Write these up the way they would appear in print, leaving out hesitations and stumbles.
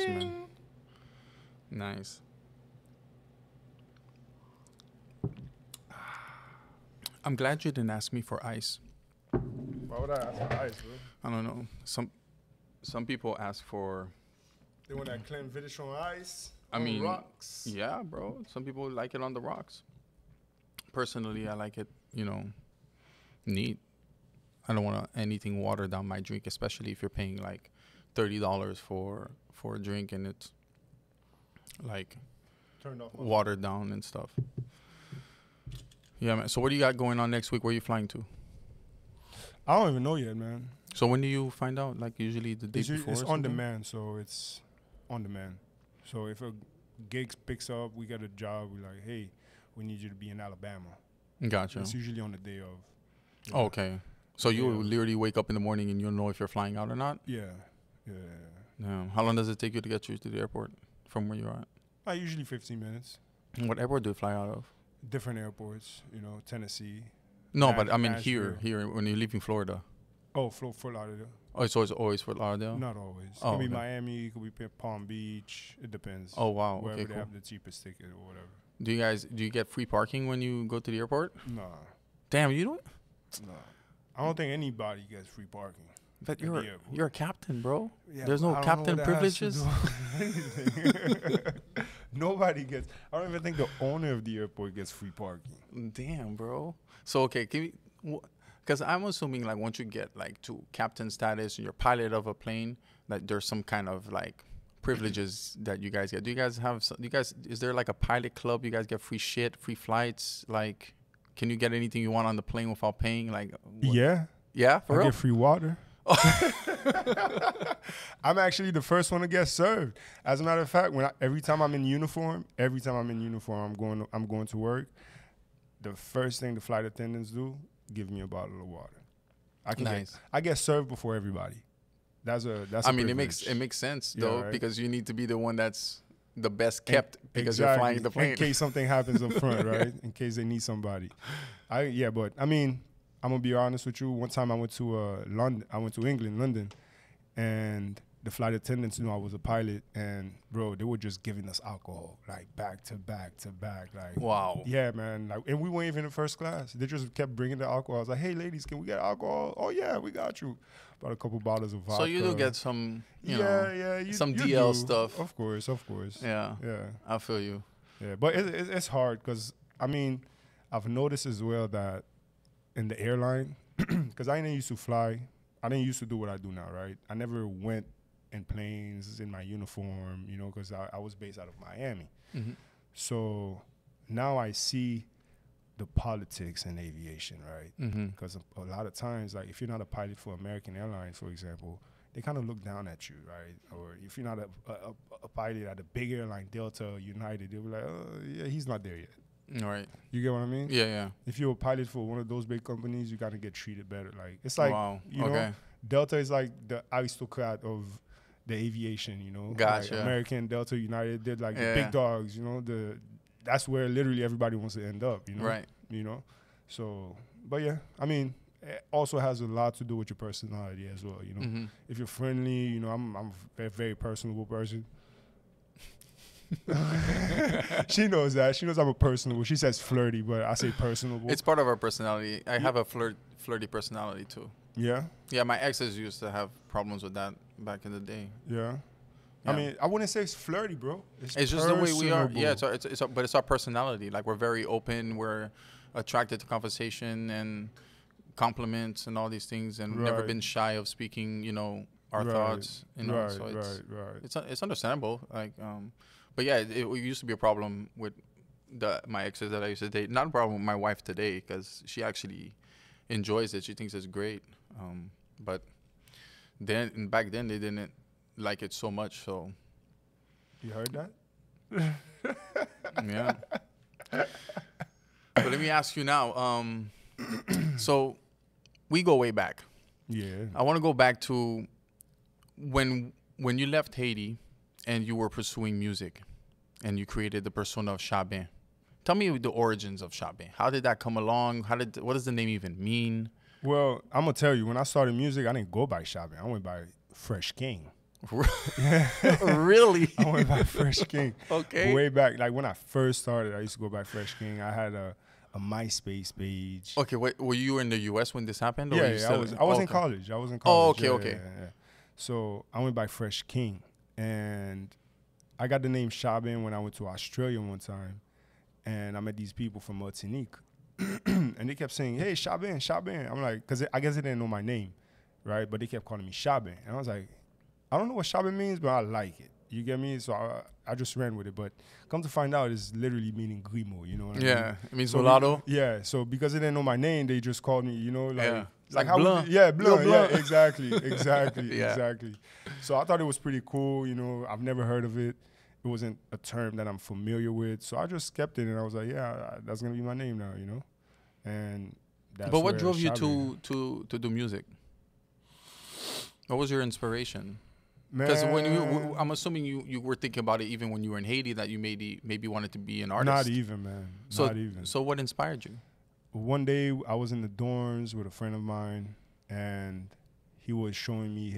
Nice, man. Nice. I'm glad you didn't ask me for ice. Why would I ask for ice, bro? I don't know. Some people ask for. They want that clean Vidish on ice. I on mean, rocks. yeah, bro. Some people like it on the rocks. Personally, I like it, neat. I don't want anything watered down my drink, especially if you're paying like $30 for a drink and it's like Turned off. watered down and stuff. Yeah, man. So what do you got going on next week? Where are you flying to? I don't even know yet, man. So when do you find out? Like usually the day before? It's on demand, so it's on demand. So if a gig picks up, we got a job. We're like, hey, we need you to be in Alabama. Gotcha. It's usually on the day of. Yeah. Oh, okay. So you will literally wake up in the morning and you'll know if you're flying out or not? Yeah. How long does it take you to get you to the airport from where you're at? Usually 15 minutes. And what airport do you fly out of? Different airports, Tennessee. No, but I mean Nashville. here when you're leaving Florida. Oh, Fort Lauderdale. Oh, it's always Fort Lauderdale? Not always. It Oh, could be okay. Miami, it could be Palm Beach. It depends. Oh, wow. Wherever Okay, they cool. have the cheapest ticket or whatever. Do you get free parking when you go to the airport? Nah. Damn, you don't? Nah. I don't think anybody gets free parking. But at the airport. you're a captain, bro. Yeah, There's but no I don't captain know what that has to privileges. do with anything. Nobody gets. I don't even think the owner of the airport gets free parking. Damn, bro. So okay, because I'm assuming like once you get like to captain status and you're pilot of a plane, that there's some kind of like privileges that you guys get. Do you guys have? Is there like a pilot club? You guys get free shit, free flights? Like, can you get anything you want on the plane without paying? Like, what? Yeah, for I real? get free water. I'm actually the first one to get served. As a matter of fact, every time I'm in uniform, I'm going to work. The first thing the flight attendants do, give me a bottle of water. I get served before everybody. That's a privilege. it makes sense though, right? because you need to be the one that's the best kept because you're flying the plane. In case something happens up front, right? In case they need somebody. But I mean, I'm gonna be honest with you. One time I went to London, and the flight attendants knew I was a pilot, and bro, they were just giving us alcohol, like back to back to back, like. Wow. Yeah, man. Like, and we weren't even in first class. They just kept bringing the alcohol. I was like, hey, ladies, can we get alcohol? Oh yeah, we got you. Bought a couple bottles of vodka. So you do get some, some you DL do. stuff. Of course. Yeah. Yeah. I feel you. Yeah, but it's hard because, I mean, I've noticed as well that in the airline, because I didn't used to fly. I didn't used to do what I do now, right? I never went in planes in my uniform, because I was based out of Miami. Mm-hmm. So now I see the politics in aviation, right? Because a lot of times, like if you're not a pilot for American Airlines, for example, they kind of look down at you, right? Or if you're not a pilot at a big airline, Delta, United, they'll be like, oh, yeah, he's not there yet. All right. You get what I mean? Yeah. If you're a pilot for one of those big companies, you got to get treated better. Like it's like, wow. you know, Delta is like the aristocrat of the aviation, Gotcha. Like American, Delta, United, they're like the big dogs, that's where literally everybody wants to end up, Right. So, but yeah, I mean, it also has a lot to do with your personality as well, If you're friendly, I'm a very, very personable person. She knows that. She knows I'm a personable. She says flirty, but I say personable. It's part of our personality. I have a flirty personality too. Yeah? Yeah, my exes used to have problems with that back in the day. Yeah. I mean, I wouldn't say it's flirty, bro. It's just the way we are. Yeah, but it's our personality. Like we're very open. We're attracted to conversation and compliments and all these things, and never been shy of speaking. Our thoughts. It's understandable. Like, but yeah, it used to be a problem with my exes that I used to date. Not a problem with my wife today because she actually enjoys it. She thinks it's great. But back then they didn't like it so much. So you heard that? Yeah. But let me ask you now. So we go way back. Yeah. I want to go back to when you left Haiti and you were pursuing music and you created the persona of Chabin. Tell me the origins of Chabin. How did that come along? What does the name even mean? Well, I'm going to tell you, when I started music, I didn't go by Chabin. I went by Fresh King. Really? I went by Fresh King. Okay. Way back, like when I first started, I used to go by Fresh King. I had a MySpace page. Okay, wait, were you in the U.S. when this happened? Or Yeah, were you yeah, still I was in okay. college. I was in Oh, college. okay, Yeah, okay. yeah. So I went by Fresh King, and I got the name Shabin when I went to Australia one time, and I met these people from Martinique, and they kept saying, "Hey, Shabin, Shabin." I'm like, because I guess they didn't know my name, right? But they kept calling me Shabin, and I was like, I don't know what Shabin means, but I like it. You get me? So I just ran with it. But come to find out, it's literally meaning Grimo. You know what I mean? Yeah, it means So mulatto. Yeah. So because they didn't know my name, they just called me. You know, like Yeah. like Like how Blanc. yeah, Blanc. Blanc. Yeah, exactly, exactly, Yeah. exactly. So I thought it was pretty cool. You know, I've never heard of it. It wasn't a term that I'm familiar with, so I just kept it, and I was like, yeah, that's gonna be my name now. You know, and that's. But what where drove you Shabin- to do music? What was your inspiration? Man, Because I'm assuming you were thinking about it even when you were in Haiti, that you maybe wanted to be an artist. not even, man. So, not even. So what inspired you? One day I was in the dorms with a friend of mine, and he was showing me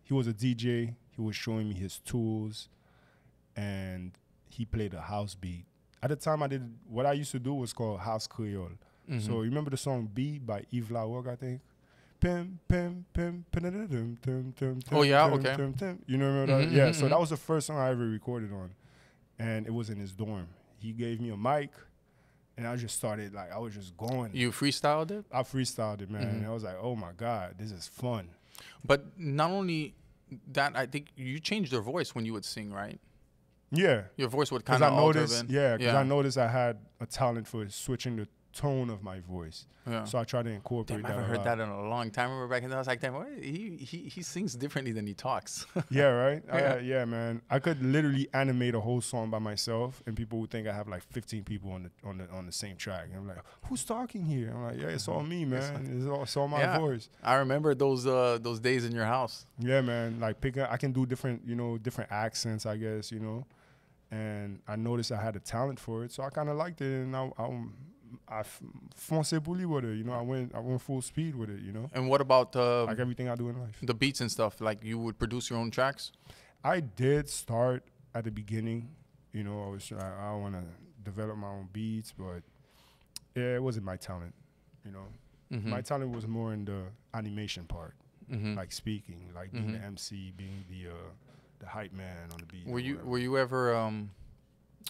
he was a DJ. He was showing me his tools, and he played a house beat. At the time, what I used to do was called House Creole. Mm-hmm. So you remember the song B by Yves Laroque, I think? Pim, pim, pim, pim, tim, tim, Oh, yeah? tim, Okay. tim, tim. You know remember that? Mhm, Yeah, mhm, so mhm. that was the first song I ever recorded on, and it was in his dorm. He gave me a mic, and I just started, like, I was just going. You freestyled it? I freestyled it, man. Mhm. And I was like, oh my God, this is fun. But not only that, I think you changed your voice when you would sing, right? Yeah. Your voice would Because kind of I alter. noticed, because I noticed I had a talent for switching the tone of my voice. Yeah. So I tried to incorporate Damn, I that. haven't a heard lot. that in a long time. I remember back in the day, I was like, damn, what? He sings differently than he talks. Yeah, right? Yeah. Yeah, man. I could literally animate a whole song by myself, and people would think I have like 15 people on the same track. And I'm like, who's talking here? I'm like, yeah, it's all me, man. It's all my voice. I remember those days in your house. Yeah, man. Like I can do different accents, I guess, and I noticed I had a talent for it, so I kind of liked it, and I foncé pour lui with it, I went full speed with it, And what about like everything I do in life. the beats and stuff? Like you would produce your own tracks? I did start at the beginning, I want to develop my own beats, but yeah, it wasn't my talent, Mm-hmm. My talent was more in the animation part, Mm-hmm. like speaking, like being the Mhm. MC, being the hype man on the beat. Were you ever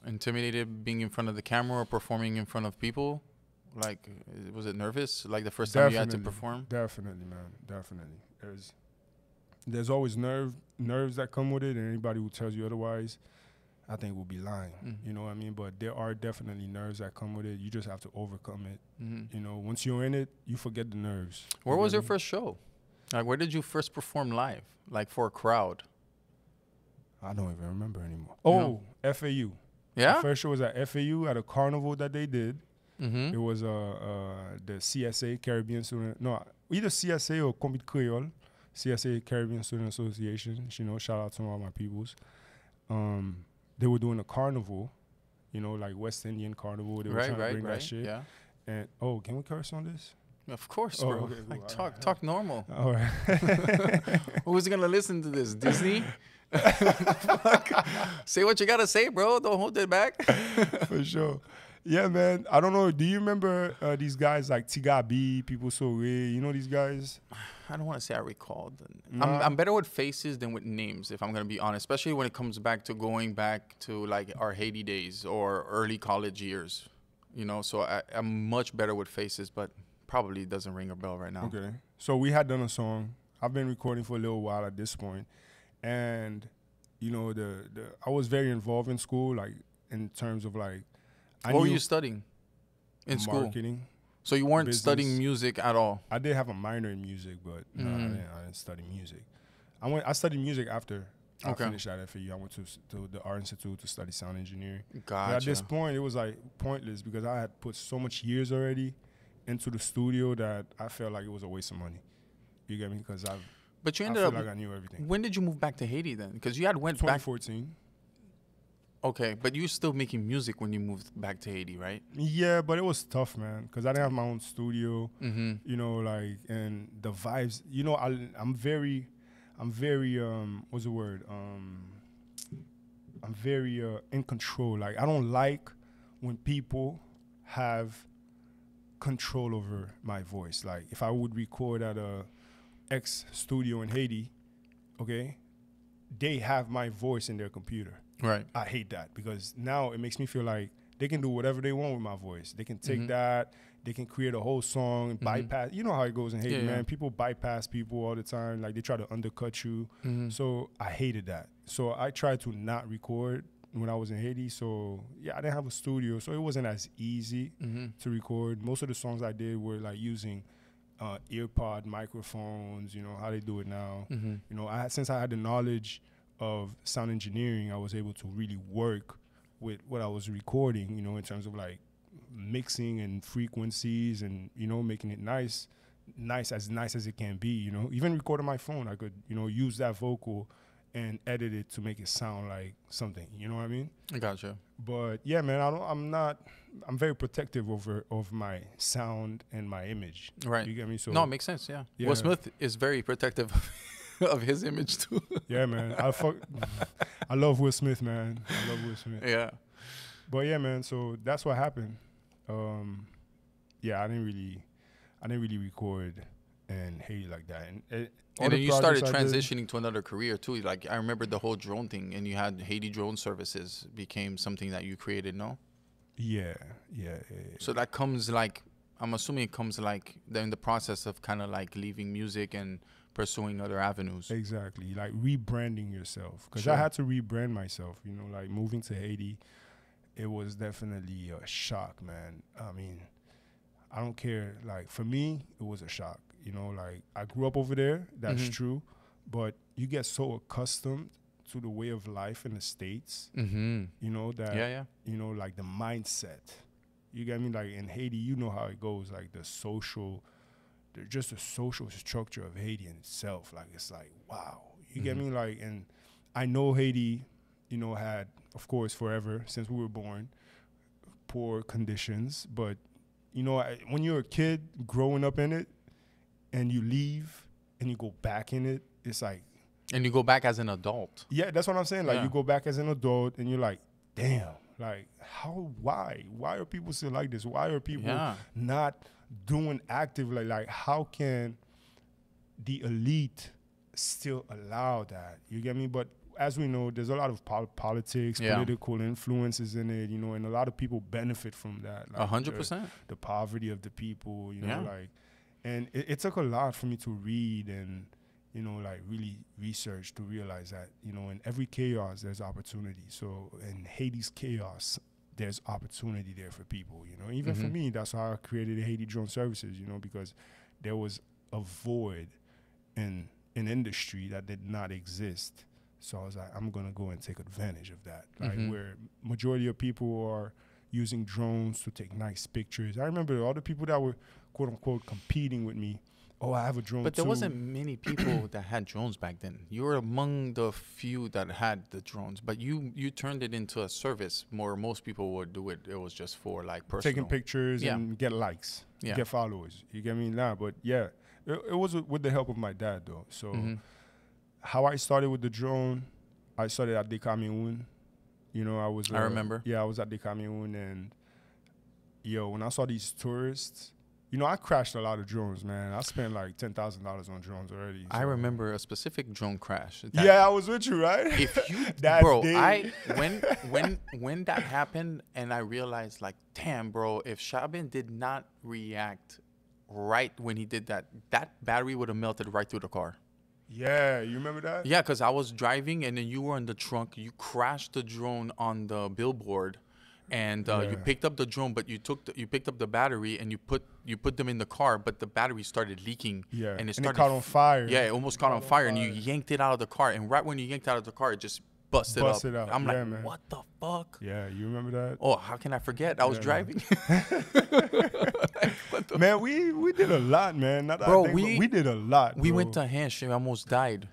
intimidated being in front of the camera or performing in front of people? Like, was it nervous? Like the first time you had to perform? Definitely, man. Definitely. There's always nerves that come with it, and anybody who tells you otherwise, I think will be lying. Mhm. You know what I mean? But there are definitely nerves that come with it. You just have to overcome it. Mm-hmm. Once you're in it, you forget the nerves. Where You was get your me? first show? Like, where did you first perform live? Like for a crowd? I don't even remember anymore. No. Oh, FAU. Yeah? The first show was at FAU at a carnival that they did. Mm-hmm. It was the CSA Caribbean Student, no, either CSA or Comité Creole, CSA Caribbean Student Association. Shout out to all my peoples. They were doing a carnival, like West Indian carnival. They were trying to bring that shit. Yeah. And can we curse on this? Of course, Oh, bro. okay, cool. Like, talk normal. All right. Who's gonna listen to this? Disney? Fuck. Say what you gotta say, bro. Don't hold it back. For sure. Yeah, man. I don't know. Do you remember these guys like Tigabi, People So Ray? You know these guys? I don't want to say I recalled. Nah. I'm better with faces than with names, if I'm gonna be honest. Especially when it comes back to going back to like our Haiti days or early college years. So I'm much better with faces, but probably doesn't ring a bell right now. Okay. So we had done a song. I've been recording for a little while at this point. And, I was very involved in school, like in terms of like, What were you studying in school? Marketing. So you weren't business. studying music at all? I did have a minor in music, but no, I didn't study music. I studied music after I finished at FAU. I went to the Art Institute to study sound engineering. Gotcha. But at this point, it was like pointless because I had put so much years already into the studio that I felt like it was a waste of money. You get me? Because But you I ended feel up. like I knew everything. When did you move back to Haiti then? Because you had went back. 2014. Okay, but you were still making music when you moved back to Haiti, right? Yeah, but it was tough, man, because I didn't have my own studio. Mm-hmm. And the vibes. I'm I'm very what's the word? I'm very in control. Like I don't like when people have control over my voice. Like if I would record at a X studio in Haiti, okay, they have my voice in their computer. Right. I hate that because now it makes me feel like they can do whatever they want with my voice. They can take that, they can create a whole song, bypass. You know how it goes in Haiti, man. People bypass people all the time. Like they try to undercut you. So I hated that. So I tried to not record when I was in Haiti. So yeah, I didn't have a studio, so it wasn't as easy to record. Most of the songs I did were like using earpod microphones, you know, how they do it now. You know, since I had the knowledge of sound engineering, I was able to really work with what I was recording, you know, in terms of like mixing and frequencies and, you know, making it nice as it can be, you know. Even recording my phone, I could, you know, use that vocal and edit it to make it sound like something, you know what I mean? I gotcha. But yeah, man, I'm very protective of my sound and my image. Right. You get me? So no, it makes sense, yeah. Will Smith is very protective of his image too. Yeah, man. I love Will Smith, man. I love Will Smith. Yeah. But yeah, man, so that's what happened. Yeah, I didn't really record in Haiti like that. And then you started transitioning to another career too. Like I remember the whole drone thing, and you had Haiti Drone Services became something that you created, no? Yeah. So that comes like, I'm assuming it comes like in the process of kind of like leaving music and pursuing other avenues. Exactly, like rebranding yourself. Because I had to rebrand myself, you know, like moving to Haiti, it was definitely a shock, man. I mean, I don't care. Like for me, it was a shock. You know, like I grew up over there. That's true. But you get so accustomed to the way of life in the States, you know, that, you know, like the mindset. You get me? Like in Haiti, you know how it goes. Like the social structure of Haiti in itself. Like it's like, wow. You get me? Like, and I know Haiti, you know, had, of course, forever since we were born, poor conditions. But, you know, when you're a kid growing up in it, and you leave and you go back in it, it's like... And you go back as an adult. Yeah, that's what I'm saying. Like, you go back as an adult and you're like, damn, like, why? Why are people still like this? Why are people not doing actively? Like, how can the elite still allow that? You get me? But as we know, there's a lot of politics, political influences in it, you know, and a lot of people benefit from that. Like 100%. The poverty of the people, you know, like... And it took a lot for me to read and, you know, like really research to realize that, you know, in every chaos, there's opportunity. So in Haiti's chaos, there's opportunity there for people, you know. Even for me, that's how I created Haiti Drone Services, you know, because there was a void in an industry that did not exist. So I was like, I'm going to go and take advantage of that. Like where majority of people are using drones to take nice pictures. I remember all the people that were, quote unquote, competing with me. Oh, I have a drone too. But there wasn't many people that had drones back then. You were among the few that had the drones, but you turned it into a service. Most people would do it. It was just for like personal. Taking pictures and get likes, get followers. You get me now? But yeah, it was with the help of my dad though. So how I started with the drone, I started at Decamiun. You know, I remember. Yeah, I was at Decamiun, and when I saw these tourists, you know, I crashed a lot of drones, man. I spent like $10,000 on drones already. So. I remember a specific drone crash. I was with you, right? If you, when that happened, and I realized, like, damn, bro, if Shabin did not react right when he did that, that battery would have melted right through the car. Yeah, you remember that? Yeah, because I was driving, and then you were in the trunk. You crashed the drone on the billboard, and you picked up the drone, but you picked up the battery, and you put them in the car, but the battery started leaking. Yeah, and it caught on fire. Yeah, it almost caught on fire, and you yanked it out of the car, and right when you yanked it out of the car, it just busted up. I'm like, man. What the fuck? Yeah, you remember that? Oh, how can I forget? I was driving. Man, we did a lot, man. We did a lot. We went to Hansh and almost died.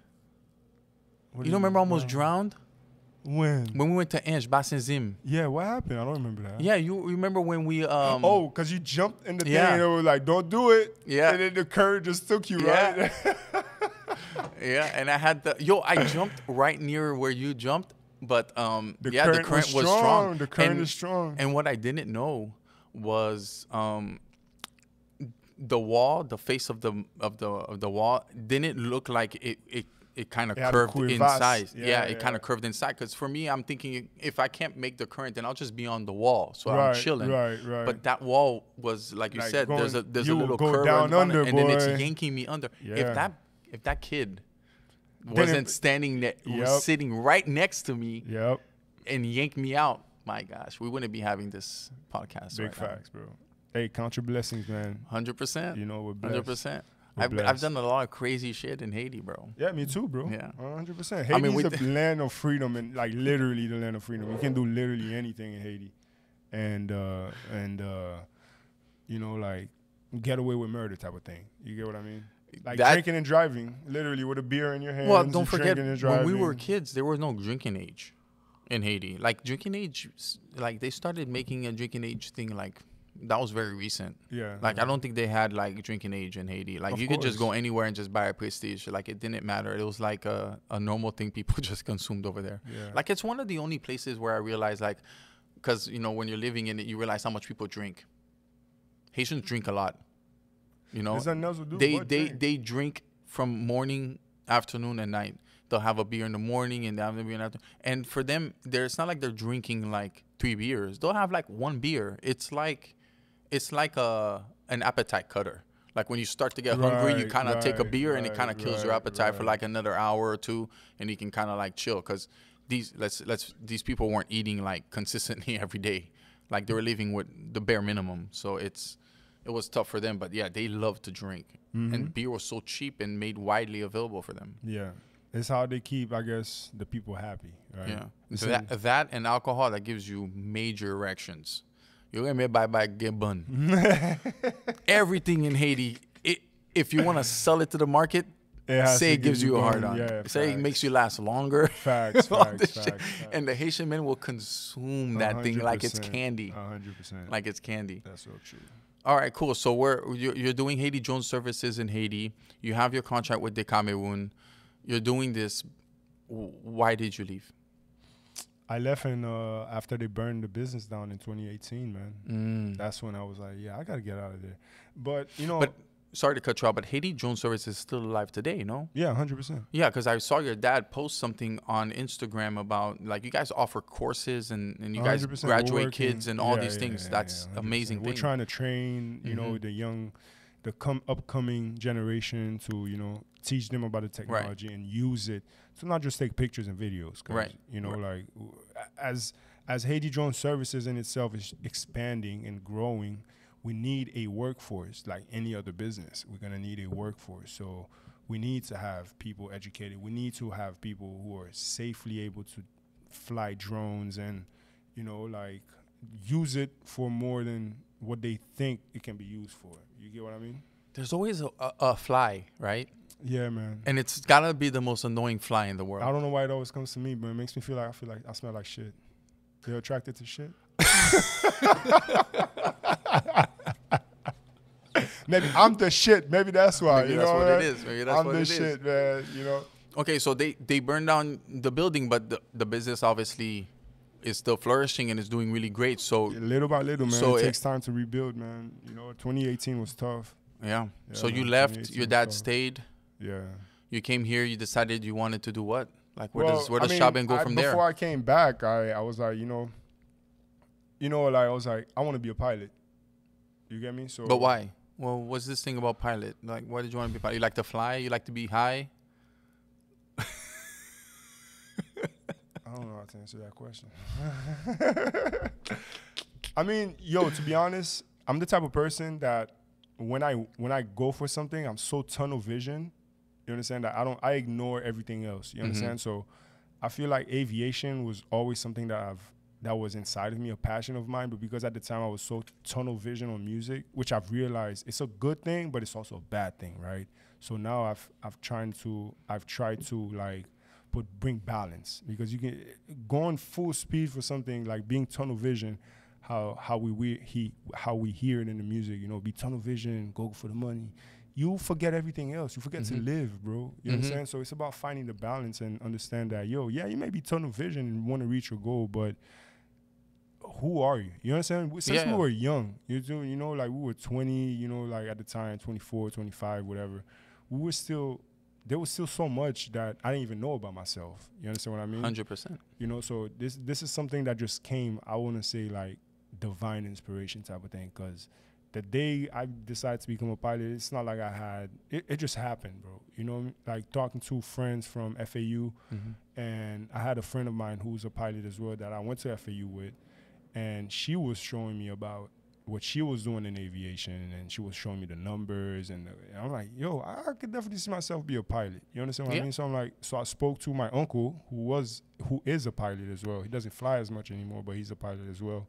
You don't remember almost drowned? When we went to Hansh, Bassinzim. Yeah, what happened? I don't remember that. Yeah, you remember when we... oh, because you jumped in the thing and it was like, don't do it. Yeah. And then the current just took you, right? Yeah, and I had I jumped right near where you jumped, but The current was strong. The current is strong. And what I didn't know was the wall, the face of the wall didn't look like it kind of curved inside. Yeah, it kind of curved inside. Because for me, I'm thinking if I can't make the current, then I'll just be on the wall. So I'm chilling. Right. But that wall was, like you said, there's a little go curve down under, and then it's yanking me under. Yeah. If that kid wasn't standing was sitting right next to me and yanked me out, my gosh, we wouldn't be having this podcast. Big facts, bro. Hey, count your blessings, man. 100%. You know, we're blessed. 100%. I've done a lot of crazy shit in Haiti, bro. Yeah, me too, bro. Yeah, 100%. Haiti's the land of freedom, and like literally the land of freedom. You can do literally anything in Haiti, and you know, like get away with murder type of thing. You get what I mean? Like drinking and driving, literally with a beer in your hand. Well, don't forget, when we were kids, there was no drinking age in Haiti. Like drinking age, like they started making a drinking age thing like. That was very recent. Yeah. Like, I don't think they had, like, drinking age in Haiti. Like, you could just go anywhere and just buy a Prestige. Like, it didn't matter. It was, like, a normal thing people just consumed over there. Yeah. Like, it's one of the only places where I realized, like, because, you know, when you're living in it, you realize how much people drink. Haitians drink a lot. You know? They drink from morning, afternoon, and night. They'll have a beer in the morning and they'll have a beer in the afternoon. And for them, it's not like they're drinking, like, 3 beers. They'll have, like, 1 beer. It's like an appetite cutter. Like when you start to get hungry, you kind of take a beer and it kind of kills your appetite for like another hour or two, and you can kind of like chill. Because these people weren't eating like consistently every day. Like they were living with the bare minimum. So it was tough for them. But yeah, they loved to drink, and beer was so cheap and made widely available for them. Yeah, it's how they keep, I guess, the people happy. Right? Yeah, so that and alcohol, that gives you major erections. You're going to be by get bun. Everything in Haiti, if you want to sell it to the market, say it gives you a hard on. Yeah, say it makes you last longer. Facts. And the Haitian men will consume that thing like it's candy. 100%. Like it's candy. That's so true. All right, cool. So you're doing Haiti Jones services in Haiti. You have your contract with the Cameroon. You're doing this. Why did you leave? I left after they burned the business down in 2018, man. That's when I was like, yeah, I got to get out of there. But, you know. Sorry to cut you off, but Haiti Jones Service is still alive today, no? Yeah, 100%. Yeah, because I saw your dad post something on Instagram about, like, you guys offer courses and you guys graduate kids and all these things. That's amazing. We're trying to train, you know, the upcoming generation to, you know, teach them about the technology and use it to not just take pictures and videos. Right. You know, like as Haiti Drone Services in itself is expanding and growing, we need a workforce like any other business. We're going to need a workforce. So we need to have people educated. We need to have people who are safely able to fly drones and, you know, like use it for more than what they think it can be used for. You get what I mean? There's always a fly, right? Yeah, man. And it's gotta be the most annoying fly in the world. I don't know why it always comes to me, but it makes me feel like I smell like shit. You're attracted to shit? Maybe I'm the shit. Maybe that's why. Maybe you that's know what it is. Maybe that's what it is. I'm the shit, man. You know. Okay, so they burned down the building, but the business obviously is still flourishing and is doing really great. So little by little, man. So it takes time to rebuild, man. You know, 2018 was tough. Yeah. So you left. Your dad stayed. Yeah. You came here. You decided you wanted to do what? Like, where does Shaban go from there? Before I came back, I was like, like I was like, I want to be a pilot. You get me? So. But why? Well, what's this thing about pilot? Like, why did you want to be a pilot? You like to fly? You like to be high? I don't know how to answer that question. I mean, to be honest, I'm the type of person that when I go for something, I'm so tunnel vision. You understand that I ignore everything else. You understand? So I feel like aviation was always something that was inside of me, a passion of mine. But because at the time I was so tunnel vision on music, which I've realized it's a good thing, but it's also a bad thing, right? So now I've tried to like bring balance, because you can go on full speed for something like being tunnel vision. How we hear it in the music, be tunnel vision, go for the money. you forget everything else. You forget to live, bro. You understand? So it's about finding the balance and understand that, yo, yeah, you may be tunnel vision and want to reach your goal, but who are you? You understand? Since we were young, you know, like we were 20, you know, like at the time, 24, 25, whatever, we were still, there was still so much that I didn't even know about myself. You understand what I mean? 100%. You know, so this is something that just came, I want to say, like, divine inspiration type of thing, because the day I decided to become a pilot, it's not like I had, it just happened, bro. You know, like talking to friends from FAU, and I had a friend of mine who's a pilot as well that I went to FAU with, and she was showing me about what she was doing in aviation, and she was showing me the numbers, and I'm like, yo, I could definitely see myself be a pilot. You understand what I mean? So I'm like, so I spoke to my uncle who is a pilot as well. He doesn't fly as much anymore, but he's a pilot as well.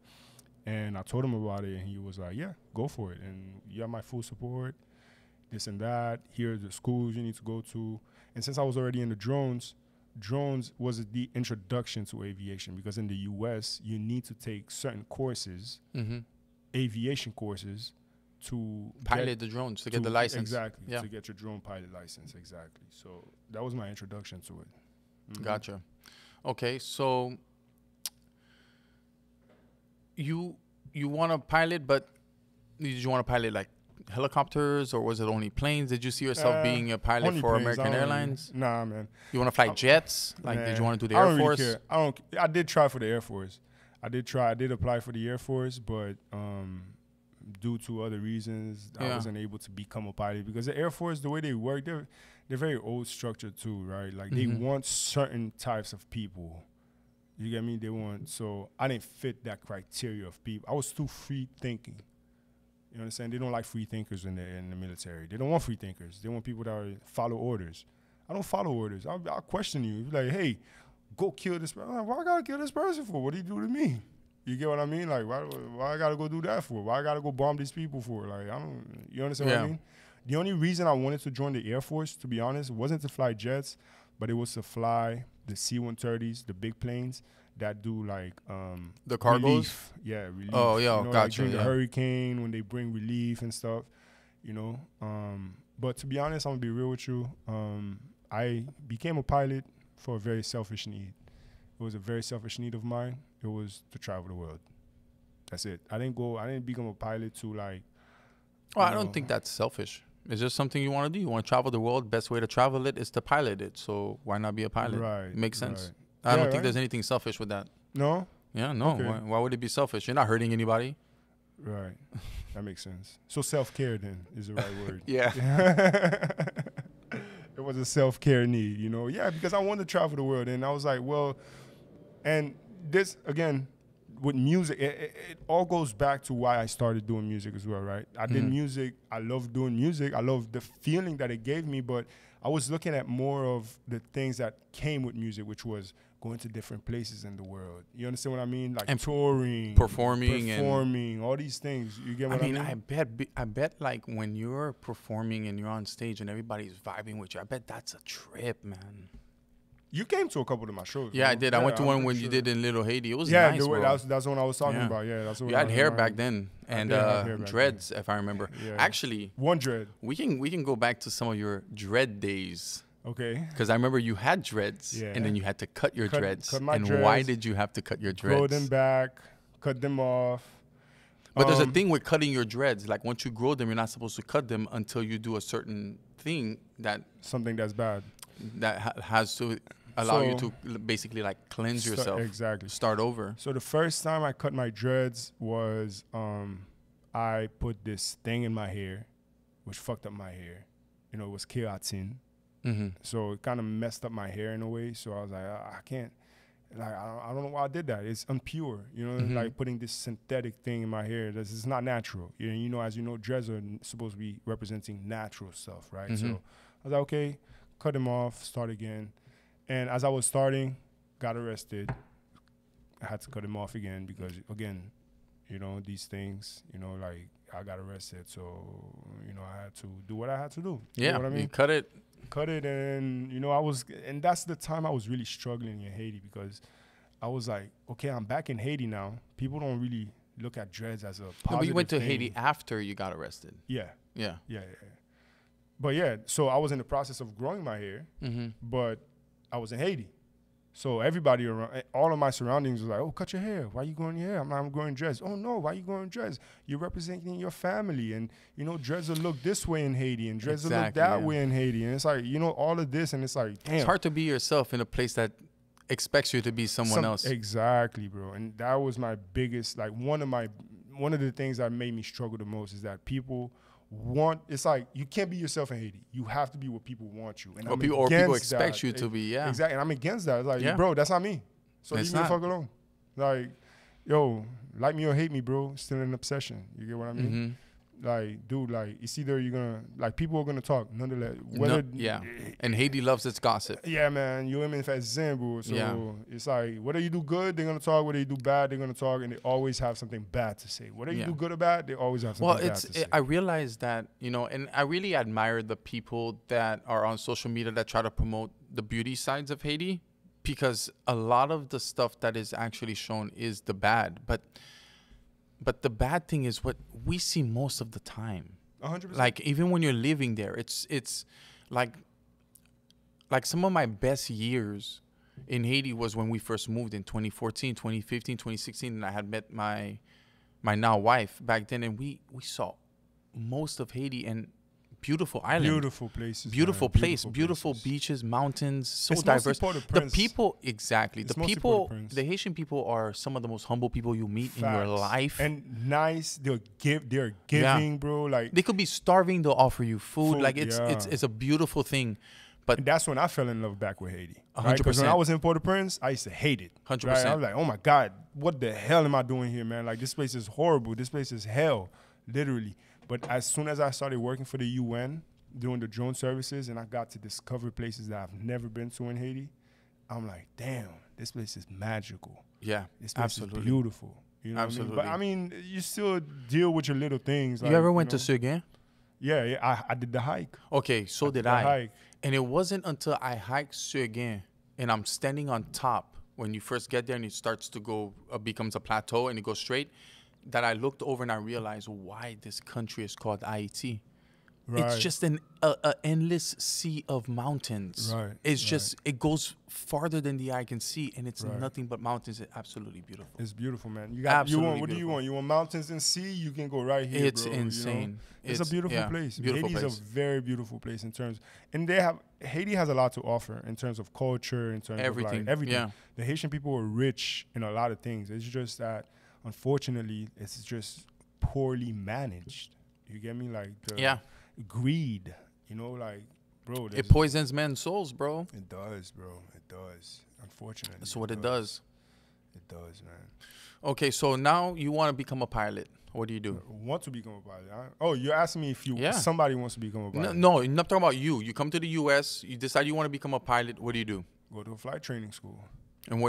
And I told him about it, and he was like, yeah, go for it. And you have my full support, this and that. Here are the schools you need to go to. And since I was already in the drones was the introduction to aviation, because in the U.S., you need to take certain courses, aviation courses, to pilot the drones, to get the license. Exactly, to get your drone pilot license, exactly. So that was my introduction to it. Gotcha. Okay, so you want to pilot, but did you want to pilot like helicopters, or was it only planes? Did you see yourself being a pilot for planes, American Airlines? Nah, man. You want to fly jets? Like, did you want to do the I Air don't Force? Really care. I did try for the Air Force. I did apply for the Air Force, but due to other reasons, I wasn't able to become a pilot, because the Air Force, the way they work, they're very old structured too, right? Like they want certain types of people. You get me? They want, so I didn't fit that criteria of people. I was too free thinking. You understand? They don't like free thinkers in the military. They don't want free thinkers. They want people that follow orders. I don't follow orders. I'll question you. Like, hey, go kill this person. Why I gotta kill this person for? What did he do to me? You get what I mean? Like, why I gotta go do that for? Why I gotta go bomb these people for? Like, you understand what I mean? The only reason I wanted to join the Air Force, to be honest, wasn't to fly jets, but it was to fly the C-130s, the big planes that do like the cargos. Relief. Yeah, relief. Oh, yeah, you know, gotcha. Like during the hurricane, when they bring relief and stuff, you know. But to be honest, I'm gonna be real with you. I became a pilot for a very selfish need. It was a very selfish need of mine. It was to travel the world. That's it. I didn't become a pilot to like. Well, I don't think that's selfish. It's just something you want to do. You want to travel the world. Best way to travel it is to pilot it. So why not be a pilot? Right. Makes sense. Right. I don't think there's anything selfish with that. No? Yeah, no. Okay. Why would it be selfish? You're not hurting anybody. Right. That makes sense. So self-care then is the right word. Yeah. It was a self-care need, you know? Yeah, because I wanted to travel the world. And I was like, well, and this, again, with music, it all goes back to why I started doing music as well, right? I did music. I love doing music. I love the feeling that it gave me, but I was looking at more of the things that came with music, which was going to different places in the world. You understand what I mean? Like and touring, performing, all these things. You get what I mean? I bet like when you're performing and you're on stage and everybody's vibing with you, I bet that's a trip, man. You came to a couple of my shows. Yeah, bro. I did. Yeah, I went to one when you did in Little Haiti. It was nice, bro. That's the one I was talking about. Yeah, that's what you had hair back then, and dreads, if I remember. Yeah. Actually, one dread. We can go back to some of your dread days. Okay. Because I remember you had dreads, and then you had to cut your dreads. Cut my dreads. Why did you have to cut your dreads? Grow them back, cut them off. But there's a thing with cutting your dreads. Like once you grow them, you're not supposed to cut them until you do a certain thing something that's bad. That has to allow you to basically like cleanse yourself. Exactly. Start over. So the first time I cut my dreads was I put this thing in my hair, which fucked up my hair. You know, it was keratin. So it kind of messed up my hair in a way. So I was like, I can't. Like I don't know why I did that. It's impure. You know, like putting this synthetic thing in my hair. This is not natural. You know, as you know, dreads are supposed to be representing natural stuff, right? So I was like, okay, cut them off, start again. And as I was starting, got arrested. I had to cut him off again because, again, you know, these things, you know, like I got arrested. So, you know, I had to do what I had to do. Yeah, you know what I mean? You cut it. And, you know, and that's the time I was really struggling in Haiti because I was like, okay, I'm back in Haiti now. People don't really look at dreads as a positive but you went to thing. Haiti after you got arrested. Yeah. But yeah, so I was in the process of growing my hair, but I was in Haiti. So everybody around, all of my surroundings was like, oh, cut your hair. Why you growing your hair? I'm growing dreads. Oh, no, why you growing dreads? You're representing your family. And, you know, dreads will look this way in Haiti and dreads will look that way in Haiti. And it's like, you know, all of this. And it's like, damn. It's hard to be yourself in a place that expects you to be someone else. Exactly, bro. And that was my biggest, like, one of the things that made me struggle the most is that people want, it's like you can't be yourself in Haiti. You have to be what people want you. And or people expect you to be, yeah. Exactly. And I'm against that. It's like, bro, that's not me. So leave me the fuck alone. Like, yo, like me or hate me, bro, still an obsession. You get what I mean? Like, dude, like, it's either you're gonna, like, people are gonna talk, nonetheless. And Haiti loves its gossip. Yeah, man. You women fast Zambu. So it's like, whether you do good, they're gonna talk. Whether you do bad, they're gonna talk. And they always have something bad to say. Whether you do good or bad, they always have something bad to say. I realized that, you know, and I really admire the people that are on social media that try to promote the beauty sides of Haiti, because a lot of the stuff that is actually shown is the bad. But the bad thing is what we see most of the time. 100%. Like, even when you're living there, it's like some of my best years in Haiti was when we first moved in 2014, 2015, 2016, and I had met my now wife back then, and we saw most of Haiti and beautiful island. Beautiful places. Beautiful place. Beautiful beaches, mountains, so it's diverse. The people, exactly. The people, the Haitian people are some of the most humble people you meet in your life. And nice. They're giving, bro. Like, they could be starving, they'll offer you food. Like, it's a beautiful thing. But and that's when I fell in love back with Haiti. 100%. Because when I was in Port-au-Prince, I used to hate it. 100%. Right? I was like, oh my God, what the hell am I doing here, man? Like, this place is horrible. This place is hell, literally. But as soon as I started working for the UN, doing the drone services, and I got to discover places that I've never been to in Haiti, I'm like, damn, this place is magical. Yeah, this place is beautiful. You know absolutely. What I mean? But I mean, you still deal with your little things. You ever went to Seguin? Yeah, I did the hike. Okay, so did I. Hike. And it wasn't until I hiked Seguin and I'm standing on top when you first get there and it starts to go, becomes a plateau and it goes straight, that I looked over and I realized why this country is called Haiti. Right. It's just an endless sea of mountains. Right. It's just, it goes farther than the eye can see, and it's nothing but mountains. It's absolutely beautiful. It's beautiful, man. What do you want? You want mountains and sea? You can go right here, it's bro. insane. You know? It's a beautiful place. Beautiful Haiti's a very beautiful place in terms, and Haiti has a lot to offer in terms of culture, in terms of like everything. Yeah. The Haitian people are rich in a lot of things. It's just that, unfortunately, it's just poorly managed. You get me? Like greed, you know, like, bro. It poisons men's souls, bro. It does, bro. It does. Unfortunately. That's what it does. It does, man. Okay, so now you want to become a pilot. What do you do? Want to become a pilot? Oh, you're asking me if somebody wants to become a pilot. No, I'm not talking about you. You come to the U.S., you decide you want to become a pilot. What do you do? Go to a flight training school. And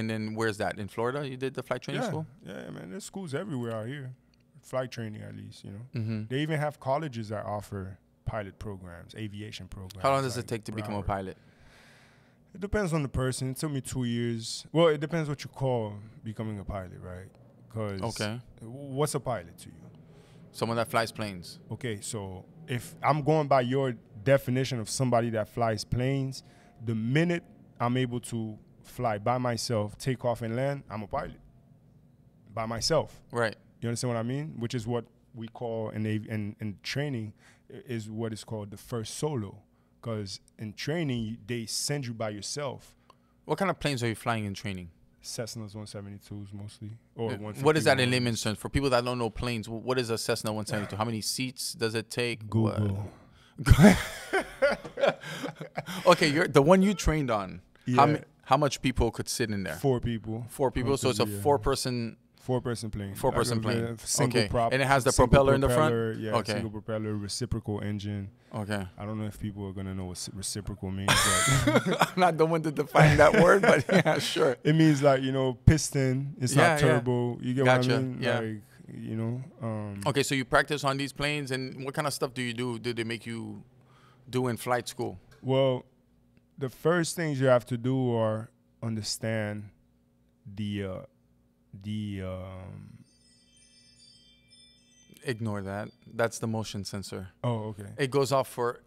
then where's that? In Florida, you did the flight training school? Yeah, man. There's schools everywhere out here. Flight training, at least, you know. They even have colleges that offer pilot programs, aviation programs. How long does it take to become a pilot? It depends on the person. It took me 2 years. Well, it depends what you call becoming a pilot, right? Because what's a pilot to you? Someone that flies planes. Okay, so if I'm going by your definition of somebody that flies planes, the minute I'm able to fly by myself, take off and land, I'm a pilot. By myself. Right. You understand what I mean? Which is what we call in training is what is called the first solo. Because in training, they send you by yourself. What kind of planes are you flying in training? Cessnas 172s mostly. Or what is that in layman's terms? For people that don't know planes, what is a Cessna 172? How many seats does it take? Google. Okay, the one you trained on. Yeah. How much people could sit in there? 4 people. 4 people, so it's a 4-person... 4-person plane. 4-person plane. Single prop. And it has the propeller in the front? Yeah, single propeller, reciprocal engine. Okay. I don't know if people are going to know what reciprocal means. But I'm not the one to define that word, but yeah, sure. It means like, you know, piston. It's not turbo. You get what I mean? Yeah. Like, you know. Okay, so you practice on these planes, and what kind of stuff do you do? Did they make you do in flight school? Well, the first things you have to do are understand the Ignore that. That's the motion sensor. Oh, okay. It goes off for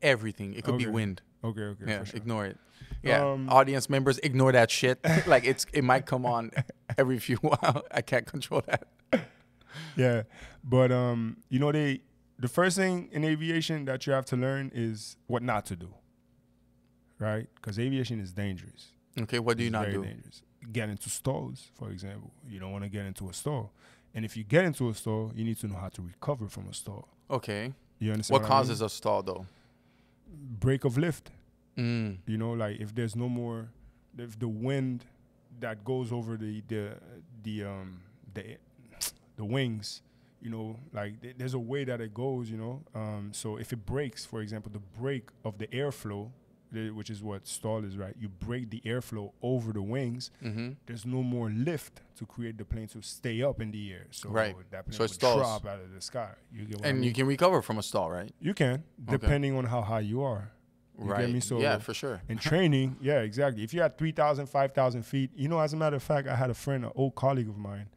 everything. It could be wind. Okay. Yeah, For sure. ignore it. Yeah, audience members, ignore that shit. Like it might come on every few while. I can't control that. Yeah, but you know, the first thing in aviation that you have to learn is what not to do, right? Because aviation is dangerous. Okay, what do you not very do? Dangerous. Get into stalls, for example. You don't want to get into a stall, and if you get into a stall, you need to know how to recover from a stall. Okay. You understand? What causes a stall though? Break of lift. You know, like if there's no more, if the wind that goes over the wings, you know, like there's a way that it goes, you know. So if it breaks, for example, the break of the airflow, which is what stall is, right? You break the airflow over the wings. There's no more lift to create the plane to stay up in the air. So that plane would drop out of the sky. You get what I mean? You can recover from a stall, right? You can, depending on how high you are. You get me? So yeah, for sure. In training, yeah, exactly. If you're at 3,000, 5,000 feet, you know, as a matter of fact, I had a friend, an old colleague of mine,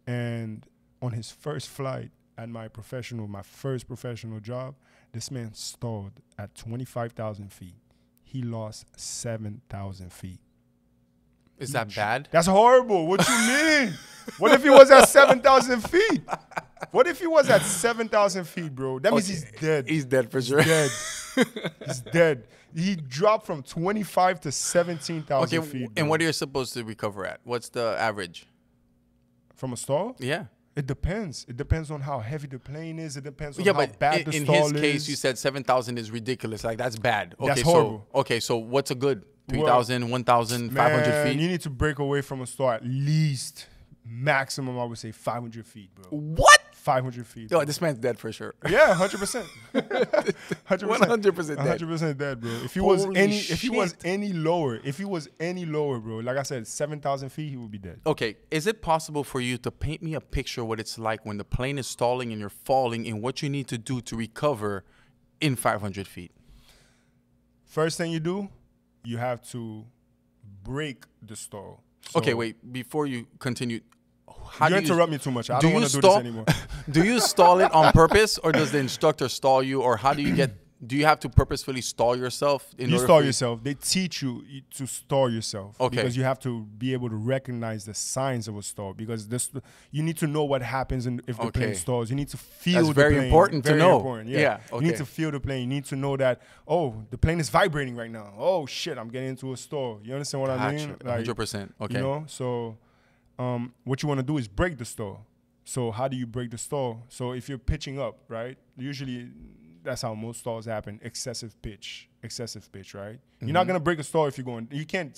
and on his first flight at my first professional job, this man stalled at 25,000 feet. He lost 7,000 feet. Is that bad? That's horrible. What you mean? What if he was at 7,000 feet? What if he was at 7,000 feet, bro? That means he's dead. He's dead for sure. Dead. He's dead. He dropped from 25 to 17,000 feet. And what are you supposed to recover at? What's the average? From a stall? Yeah. It depends. It depends on how heavy the plane is. It depends on how bad the stall is. In his case, you said 7,000 is ridiculous. Like, that's bad. Okay, that's horrible. So what's a good? 3,000, 1,000, 500 feet? You need to break away from a stall at least, maximum, I would say 500 feet, bro. What? 500 feet. Yo, this man's dead for sure. Yeah, 100%. 100%. 100% dead. 100% dead, bro. If he was any lower, bro, like I said, 7,000 feet, he would be dead. Okay, is it possible for you to paint me a picture of what it's like when the plane is stalling and you're falling and what you need to do to recover in 500 feet? First thing you do, you have to break the stall. So okay, wait, before you continue, you interrupt me too much. I don't want to do this anymore. Do you stall it on purpose, or does the instructor stall you, or how do you get? Do you have to purposefully stall yourself? You stall yourself. They teach you to stall yourself. Okay. Because you have to be able to recognize the signs of a stall. Because you need to know what happens if the plane stalls. You need to feel the plane. That's very important to know. Important, yeah. Okay. You need to feel the plane. You need to know that, oh, the plane is vibrating right now. Oh, shit, I'm getting into a stall. You understand what I mean? Like, 100%. Okay. You know, so what you want to do is break the stall. So how do you break the stall? So if you're pitching up, right, usually that's how most stalls happen, excessive pitch, right? You're not going to break a stall if you're going, you can't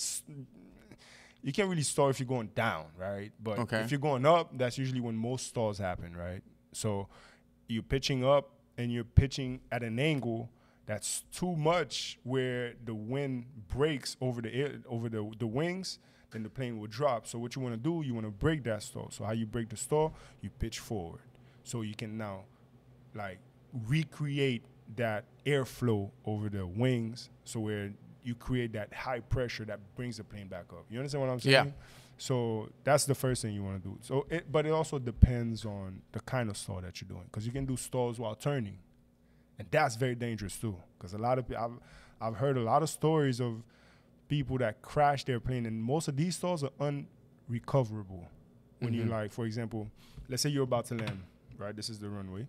really stall if you're going down, right? But if you're going up, that's usually when most stalls happen, right? So you're pitching up and you're pitching at an angle that's too much where the wind breaks over the wings, then the plane will drop. So what you want to do, you want to break that stall. So how you break the stall? You pitch forward. So you can now, like, recreate that airflow over the wings, so where you create that high pressure that brings the plane back up. You understand what I'm saying? Yeah. So that's the first thing you want to do. So, but it also depends on the kind of stall that you're doing, because you can do stalls while turning, and that's very dangerous too. Because I've heard a lot of stories of people that crash their plane, and most of these stalls are unrecoverable. When you, like, for example, let's say you're about to land, right? This is the runway.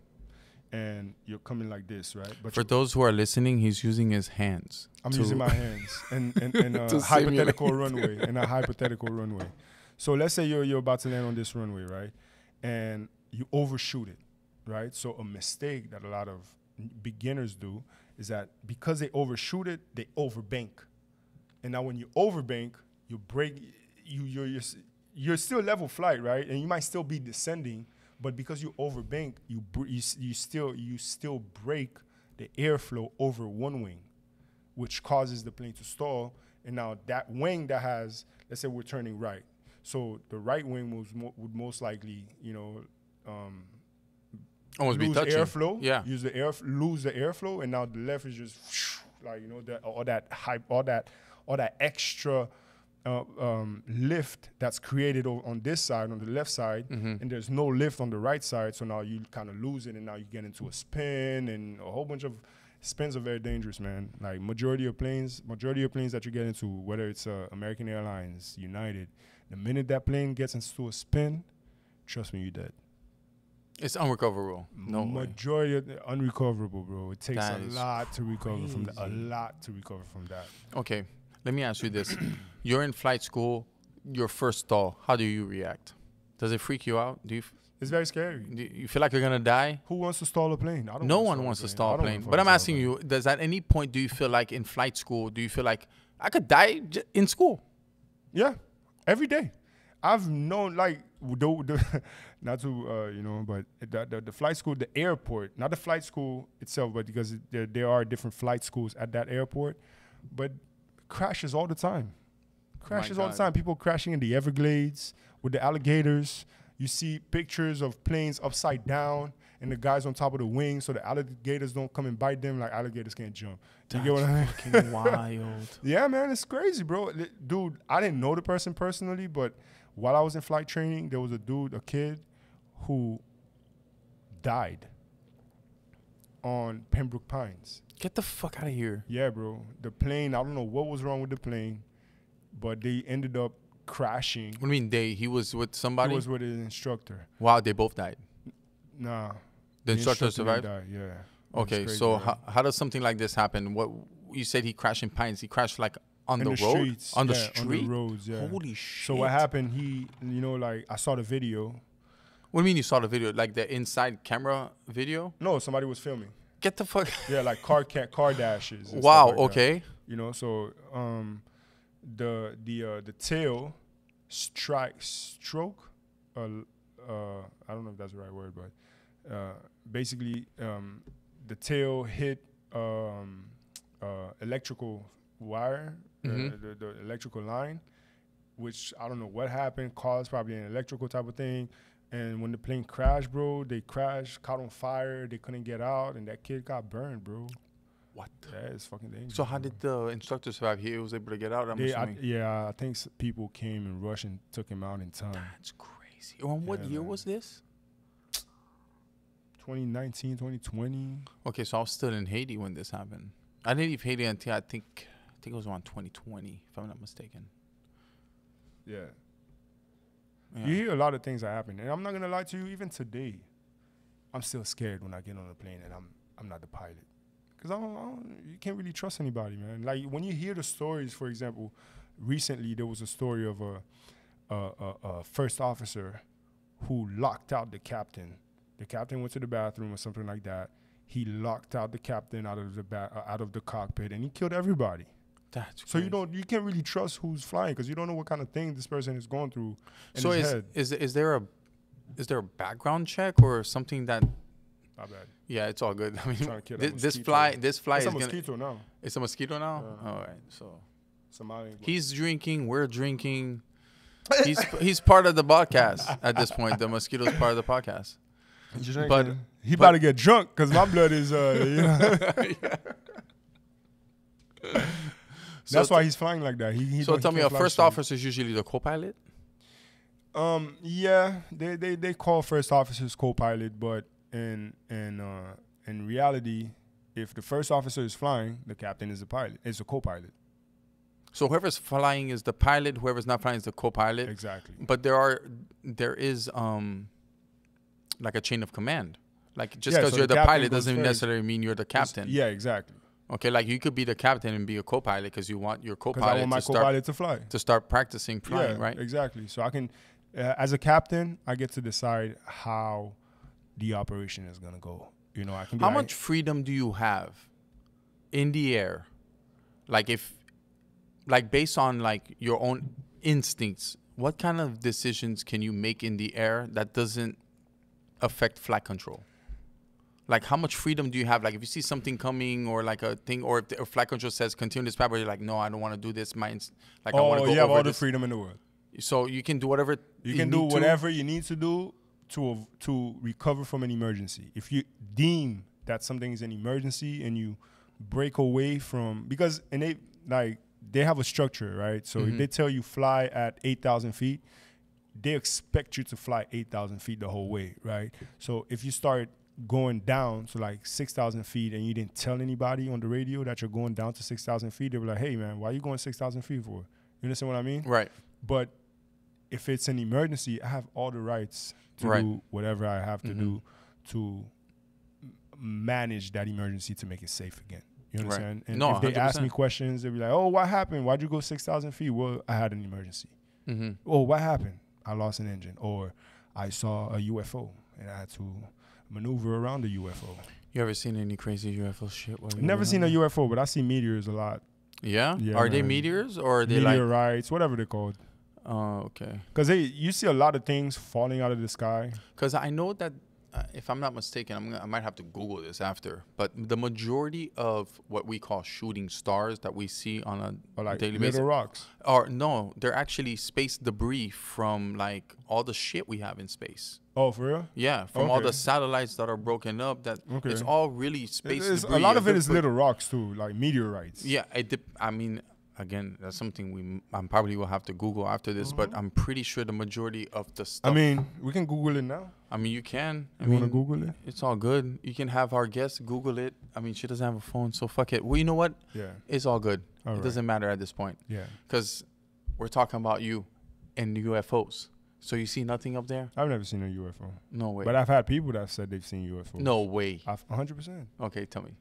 And you're coming like this, right? But for those who are listening, he's using his hands. I'm using my hands in a hypothetical runway. So let's say you're about to land on this runway, right? And you overshoot it, right? So a mistake that a lot of beginners do is that because they overshoot it, they overbank. And now when you overbank, you break. You're still level flight, right? And you might still be descending. But because you overbank, you still break the airflow over one wing, which causes the plane to stall. And now that wing that has, let's say we're turning right, so the right wing would most likely, almost lose be touching airflow. Yeah, lose the airflow, and now the left is just like all that hype, all that extra lift that's created on this side, on the left side, and there's no lift on the right side. So now you kind of lose it, and now you get into a spin, and a whole bunch of spins are very dangerous, man. Like majority of planes that you get into, whether it's American Airlines, United, the minute that plane gets into a spin, trust me, you're dead. It's unrecoverable. No majority of unrecoverable, bro. It takes that a lot to recover from that. A lot to recover from that. Okay, let me ask you this: you're in flight school, your first stall. How do you react? Does it freak you out? It's very scary. Do you feel like you're gonna die? Who wants to stall a plane? No one wants to stall a plane. But I'm asking you: does at any point do you feel like in flight school? Do you feel like I could die in school? Yeah, every day. I've known like not to but the flight school, the airport, not the flight school itself, but because there are different flight schools at that airport, but crashes all the time. Crashes all the time. People crashing in the Everglades with the alligators. You see pictures of planes upside down and the guys on top of the wing, so the alligators don't come and bite them. Like alligators can't jump. You get what I mean? Fucking wild. Yeah, man, it's crazy, bro. Dude, I didn't know the person personally, but while I was in flight training, there was a kid who died on Pembroke Pines. Get the fuck out of here. Yeah, bro. The plane, I don't know what was wrong with the plane, but they ended up crashing. What do you mean he was with somebody? He was with an instructor. Wow, they both died. Nah. The instructor survived? Died, yeah. Okay, so how does something like this happen? What you said he crashed in Pines. He crashed like on the road? Streets, on the street? On the roads, yeah. Holy shit. So what happened, I saw the video. What do you mean you saw the video? Like the inside camera video? No, somebody was filming. Get the fuck. Yeah, like car dashes. Wow, like okay. That. So the tail stroke. I don't know if that's the right word, but basically the tail hit electrical wire, the electrical line, which I don't know what happened, caused probably an electrical type of thing. And when the plane crashed, bro, they crashed, caught on fire, they couldn't get out, and that kid got burned, bro. What? Yeah, it's fucking dangerous. So how did the instructor survive? He was able to get out, I'm assuming. I think people came and rushed and took him out in time. That's crazy. On what year was this? 2019, 2020. Okay, so I was still in Haiti when this happened. I didn't leave Haiti until I think it was around 2020, if I'm not mistaken. Yeah. You hear a lot of things that happen, and I'm not gonna lie to you. Even today, I'm still scared when I get on a plane and I'm not the pilot, because you can't really trust anybody, man. Like when you hear the stories, for example, recently there was a story of a first officer who locked out the captain. The captain went to the bathroom or something like that. He locked out the captain out of the cockpit, and he killed everybody. That's so crazy. you can't really trust who's flying, because you don't know what kind of thing this person is going through in so his head. Is there a background check or something that? My bad. Yeah, it's all good. I mean, this mosquito. fly it's is a mosquito now. It's a mosquito now. All right, so Somali. He's drinking. We're drinking. He's part of the podcast at this point. The mosquito's part of the podcast. But he about to get drunk because my blood is. That's why he's flying like that. So tell me, a first officer is usually the co-pilot? Yeah, they call first officers co-pilot, but in reality, if the first officer is flying, the captain is the pilot. It's a co-pilot. So whoever's flying is the pilot. Whoever's not flying is the co-pilot. Exactly. But there is like a chain of command. Like just because you're the pilot doesn't necessarily mean you're the captain. Yeah, exactly. Okay, like you could be the captain and be a co-pilot because you want your co-pilot to fly. To start practicing flying, right? Exactly. So I can, as a captain, I get to decide how the operation is gonna go. I can. How much freedom do you have in the air? Like based on like your own instincts, what kind of decisions can you make in the air that doesn't affect flight control? Like, how much freedom do you have? Like, if you see something coming or like a thing, or if flight control says continue this path, you're like, no, I don't want to do this. I want to go over this. You have all the freedom in the world. So you can do whatever you can do whatever you need to do to recover from an emergency. If you deem that something is an emergency and you break away from, because they have a structure, right? So if they tell you fly at 8,000 feet, they expect you to fly 8,000 feet the whole way, right? So if you start going down to like 6,000 feet and you didn't tell anybody on the radio that you're going down to 6,000 feet, they were like, hey, man, why are you going 6,000 feet for? You understand what I mean? Right. But if it's an emergency, I have all the rights to do whatever I have to do to manage that emergency to make it safe again. You understand? And if they 100%. ask me questions, they'll be like, oh, what happened? Why'd you go 6,000 feet? Well, I had an emergency. Oh, what happened? I lost an engine. Or I saw a UFO and I had to maneuver around the UFO. You ever seen any crazy UFO shit? Never seen a UFO, but I see meteors a lot. Yeah? Are they meteors or are they meteorites, whatever they're called. Oh, okay. Because you see a lot of things falling out of the sky. Because I know that, if I'm not mistaken, I might have to Google this after, but the majority of what we call shooting stars that we see on a daily basis, little rocks, no, they're actually space debris from like all the shit we have in space. Oh, for real? Yeah, from all the satellites that are broken up. It's all really space debris. A lot of it is little rocks too, like meteorites. Yeah, I mean, again, that's something I probably will have to Google after this, but I'm pretty sure the majority of the stuff. I mean, we can Google it now. I mean, you can. You want to Google it? It's all good. You can have our guest Google it. I mean, she doesn't have a phone, so fuck it. Well, you know what? Yeah. It's all good. It doesn't matter at this point. Yeah. Because we're talking about you and UFOs. So you see nothing up there? I've never seen a UFO. No way. But I've had people that have said they've seen UFOs. No way. 100%. Okay, tell me.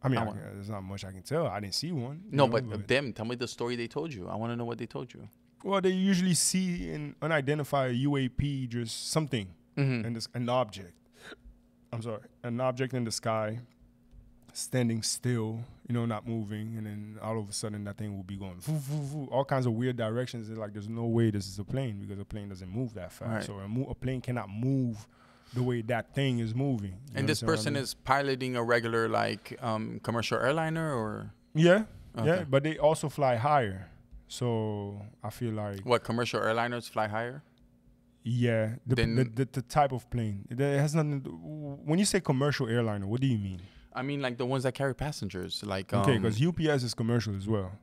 I mean, there's not much I can tell. I didn't see one. No, but them, tell me the story they told you. I want to know what they told you. Well, they usually see an unidentified UAP, just something, and an object. I'm sorry, an object in the sky, standing still, not moving, and then all of a sudden that thing will be going all kinds of weird directions. It's like there's no way this is a plane because a plane doesn't move that fast. Right. So a plane cannot move the way that thing is moving. And this person is piloting a regular commercial airliner, or? Yeah, yeah, but they also fly higher. So I feel like what, commercial airliners fly higher? Yeah, the type of plane. It has nothing. When you say commercial airliner, what do you mean? I mean like the ones that carry passengers, like. Okay, because UPS is commercial as well.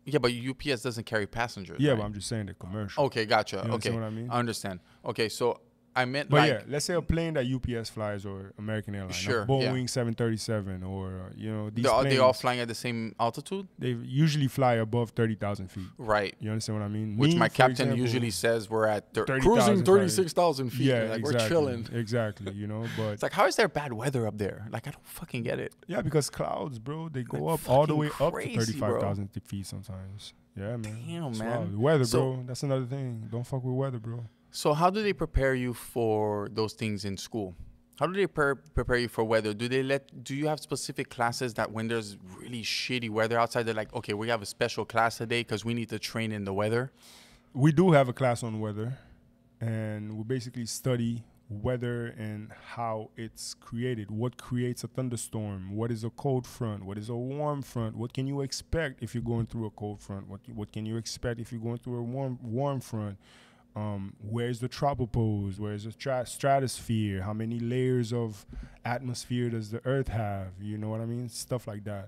Yeah, but UPS doesn't carry passengers. Yeah, right? but I'm just saying the commercial. Okay, gotcha. You okay, what I mean? I understand. Okay, so I meant but yeah, let's say a plane that UPS flies or American Airlines, sure, Boeing 737, or these are planes, they all flying at the same altitude? They usually fly above 30,000 feet. Right. You understand what I mean? Which my captain usually says we're at cruising 36,000 feet. Yeah, like exactly, we're chilling. Exactly. But it's like, how is there bad weather up there? Like, I don't fucking get it. Yeah, because clouds, bro, they go up all the way up to 35,000 feet sometimes. Yeah, man. Damn, man. The weather, bro. That's another thing. Don't fuck with weather, bro. So how do they prepare you for those things in school? How do they prepare you for weather? Do you have specific classes that when there's really shitty weather outside, they're like, okay, we have a special class today because we need to train in the weather? We do have a class on weather, and we basically study weather and how it's created. What creates a thunderstorm? What is a cold front? What is a warm front? What can you expect if you're going through a cold front? What can you expect if you're going through a warm front? Where's the tropopause? Where's the stratosphere? How many layers of atmosphere does the Earth have? You know what I mean? Stuff like that.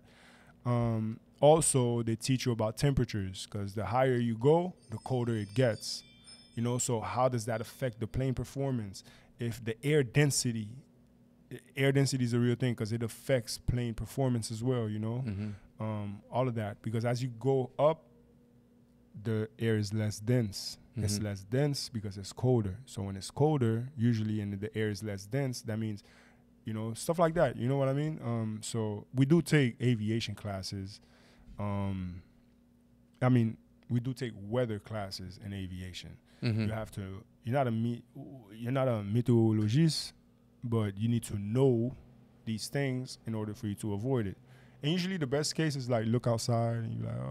Also, they teach you about temperatures, because the higher you go, the colder it gets. So how does that affect the plane performance? If the air density is a real thing, because it affects plane performance as well, all of that. Because as you go up, the air is less dense. It's less dense because it's colder. So when it's colder, usually, and the air is less dense, that means, stuff like that. You know what I mean? So we do take aviation classes. We do take weather classes in aviation. You have to. You're not a meteorologist, but you need to know these things in order for you to avoid it. And usually, the best case is like look outside and you're like,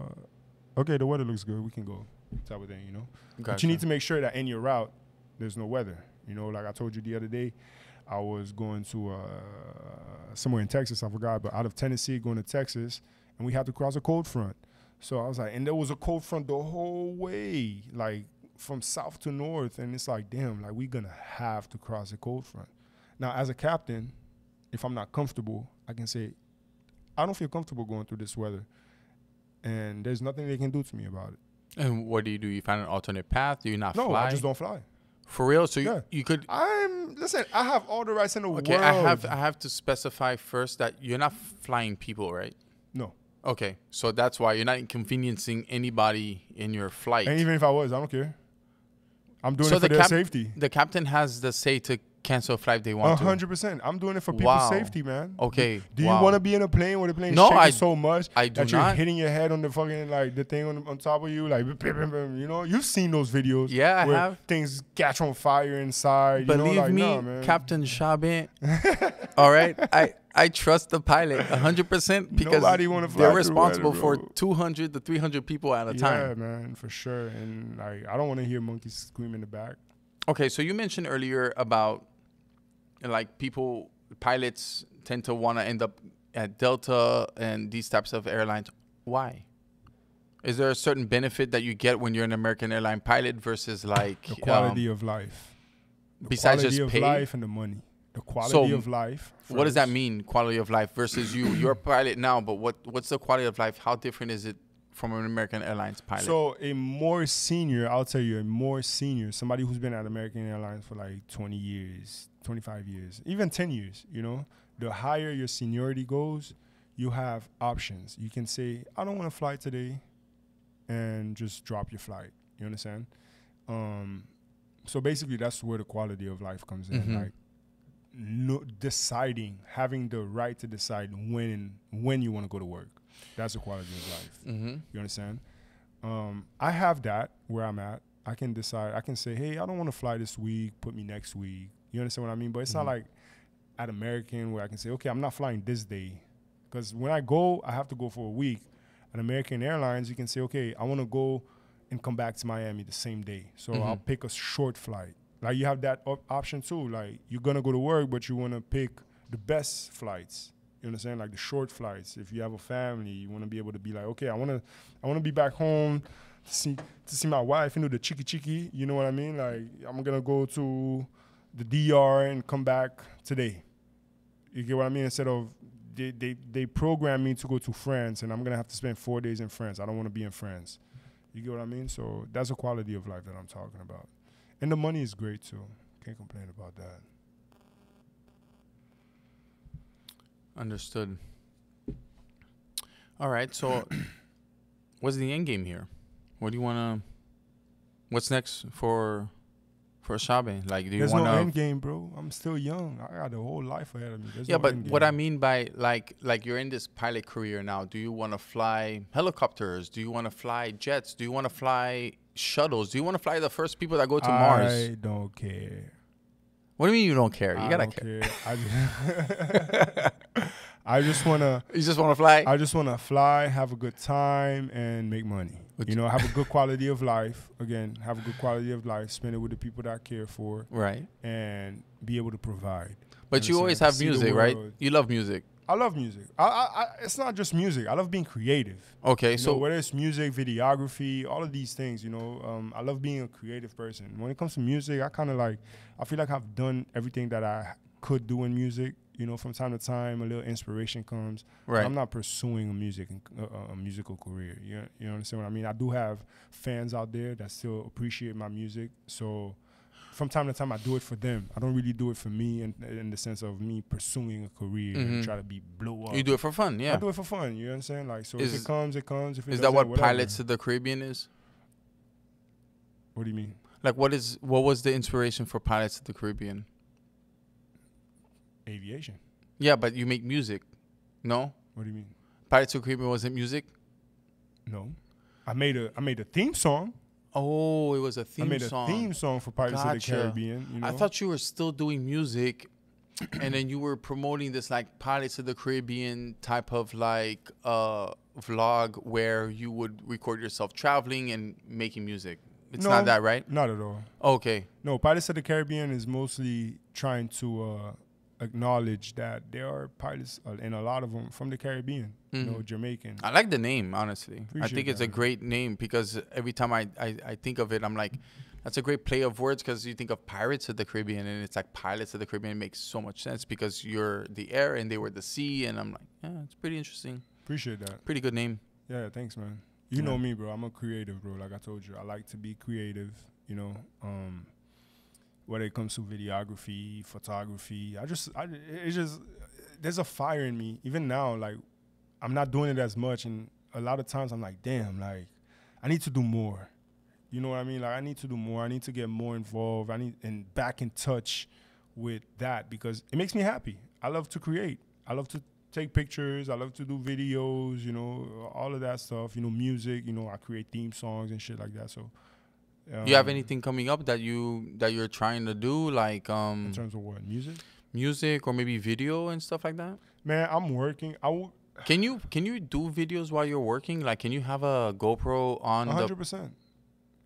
okay, the weather looks good, we can go, type of thing, Gotcha. But you need to make sure that in your route, there's no weather. Like I told you the other day, I was going to somewhere in Texas, I forgot, but out of Tennessee, going to Texas, and we had to cross a cold front. So I was like, and there was a cold front the whole way, like from south to north, and it's like, damn, like we're gonna have to cross a cold front. Now, as a captain, if I'm not comfortable, I can say, I don't feel comfortable going through this weather. and there's nothing they can do to me about it. And what do? You find an alternate path? Do you not fly? No, I just don't fly. For real? So you could... Listen, I have all the rights in the world. I have to specify first that you're not flying people, right? No. Okay, so that's why you're not inconveniencing anybody in your flight. And even if I was, I don't care. I'm doing it for their safety. The captain has the say to cancel a flight they want 100%. I'm doing it for people's safety, man. Okay. Do you want to be in a plane where the plane shaking so much that you're hitting your head on the fucking, like, the thing on top of you? Like, you know? You've seen those videos. Yeah, I have. Things catch on fire inside. Believe me, man. Captain Chabin, all right? I trust the pilot 100% because they're responsible for 200 to 300 people at a time. Yeah, man, for sure. And, like, I don't want to hear monkeys scream in the back. Okay, so you mentioned earlier about, like, pilots tend to want to end up at Delta and these types of airlines. Why? Is there a certain benefit that you get when you're an American airline pilot versus, like... The quality of life. Besides just pay? The quality of life and the money. The quality of life. What does that mean, quality of life, versus you? You're a pilot now, but what's the quality of life? How different is it from an American Airlines pilot? So a more senior, I'll tell you, somebody who's been at American Airlines for like 20 years, 25 years, even 10 years, you know, the higher your seniority goes, you have options. You can say, I don't want to fly today, and just drop your flight. You understand? So basically that's where the quality of life comes in. Like, having the right to decide when you want to go to work. That's the quality of life. You understand? I have that where I'm at. I can decide. I can say, hey, I don't want to fly this week. Put me next week. You understand what I mean? But it's not like at American where I can say, okay, I'm not flying this day. Because when I go, I have to go for a week. At American Airlines, you can say, okay, I want to go and come back to Miami the same day. So I'll pick a short flight. Like, you have that option too. Like, you're going to go to work, but you want to pick the best flights. You understand? Like the short flights. If you have a family, you want to be able to be like, okay, I want to be back home to see my wife, you know, the chicky. You know what I mean? Like, I'm going to go to the DR and come back today. You get what I mean? Instead of they program me to go to France and I'm going to have to spend 4 days in France. I don't want to be in France. You get what I mean? So that's a quality of life that I'm talking about. And the money is great too. Can't complain about that. Understood. All right. So what's the end game here? What do you want to... What's next for Shabe? Like, do you want to... There's no end game, bro. I'm still young. I got a whole life ahead of me. There's no but end game. what I mean by, like you're in this pilot career now. Do you want to fly helicopters? Do you want to fly jets? Do you want to fly shuttles? Do you want to fly the first people that go to Mars? I don't care. What do you mean you don't care? You gotta care. I just wanna. You just wanna fly? I just wanna fly, have a good time, and make money. You know, have a good quality of life. Again, have a good quality of life. Spend it with the people that I care for. Right. And be able to provide. But you always have music, right? You love music. I love music. It's not just music. I love being creative. Okay, you know, whether it's music, videography, all of these things, you know, I love being a creative person. When it comes to music, I feel like I've done everything that I could do in music. You know, from time to time, a little inspiration comes. Right. I'm not pursuing a musical career. You understand what I mean? I do have fans out there that still appreciate my music. So from time to time, I do it for them. I don't really do it for me in the sense of me pursuing a career and try to blow up. You do it for fun, yeah. I do it for fun. You know what I'm saying? Like, so if it comes, it comes. If it is that what Pilots of the Caribbean is? What do you mean? Like, what was the inspiration for Pilots of the Caribbean? Aviation. Yeah, but you make music, no? What do you mean? Pirates of the Caribbean wasn't music? No. I made a theme song. Oh, it was a theme song. I made a theme song for Pirates of the Caribbean. You know? I thought you were still doing music, and then you were promoting this like Pirates of the Caribbean type of like vlog where you would record yourself traveling and making music. It's not that, right? Not at all. Okay. No, Pirates of the Caribbean is mostly trying to acknowledge that there are pilots, and a lot of them from the Caribbean, you know, Jamaican. I like the name, honestly. I think it's a great name because every time I think of it, I'm like, that's a great play of words because you think of Pirates of the Caribbean and it's like Pilots of the Caribbean. It makes so much sense because you're the air and they were the sea, and I'm like, yeah, it's pretty interesting. Appreciate that. Pretty good name. Yeah, thanks, man. You know me, bro. I'm a creative, bro. Like I told you, I like to be creative. You know, whether it comes to videography, photography, it's just there's a fire in me. Even now, like I'm not doing it as much, and a lot of times I'm like, damn, like I need to do more. You know what I mean? Like I need to do more. I need to get more involved. I need and back in touch with that because it makes me happy. I love to create. I love to take pictures. I love to do videos, you know, all of that stuff, you know, music, you know, I create theme songs and shit like that. So you have anything coming up that you're trying to do, like in terms of what? Music or maybe video and stuff like that? Man, I'm working. Can you do videos while you're working? Like can you have a GoPro on 100%.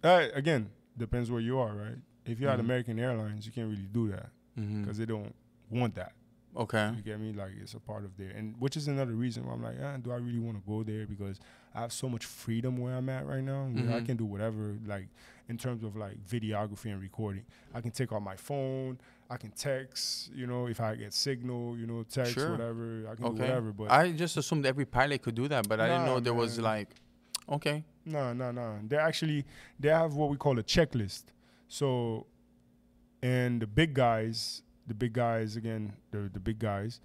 Again, depends where you are, right? If you're at American Airlines, you can't really do that because they don't want that. Okay. You get me? Like, it's a part of there. And which is another reason why I'm like, do I really want to go there? Because I have so much freedom where I'm at right now. Where I can do whatever, like, in terms of, like, videography and recording. I can take out my phone. I can text, you know, if I get signal, you know, text, whatever. I can do whatever. But I just assumed every pilot could do that, but I didn't know there was, like, okay. No. They have what we call a checklist. So, and the big guys, again, the big guys,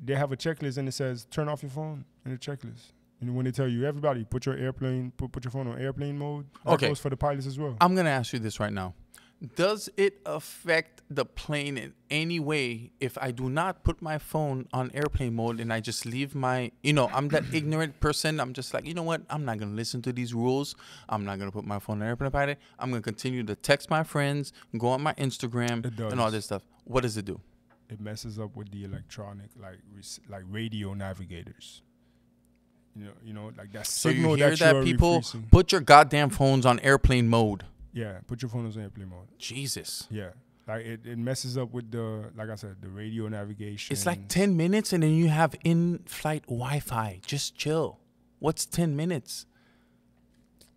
they have a checklist and it says, turn off your phone in the checklist. And when they tell you, everybody, put your phone on airplane mode, that goes for the pilots as well. I'm going to ask you this right now. Does it affect the plane in any way if I do not put my phone on airplane mode and I just leave my, you know, I'm that ignorant person. I'm just like, you know what? I'm not going to listen to these rules. I'm not going to put my phone on airplane pilot. I'm going to continue to text my friends, go on my Instagram and all this stuff. What does it do? It messes up with the electronic, like radio navigators. You know, like that signal. So you hear that people put your goddamn phones on airplane mode. Yeah, put your phone on airplane mode. Jesus. Yeah. Like it messes up with the, like I said, the radio navigation. It's like 10 minutes and then you have in-flight Wi-Fi. Just chill. What's 10 minutes?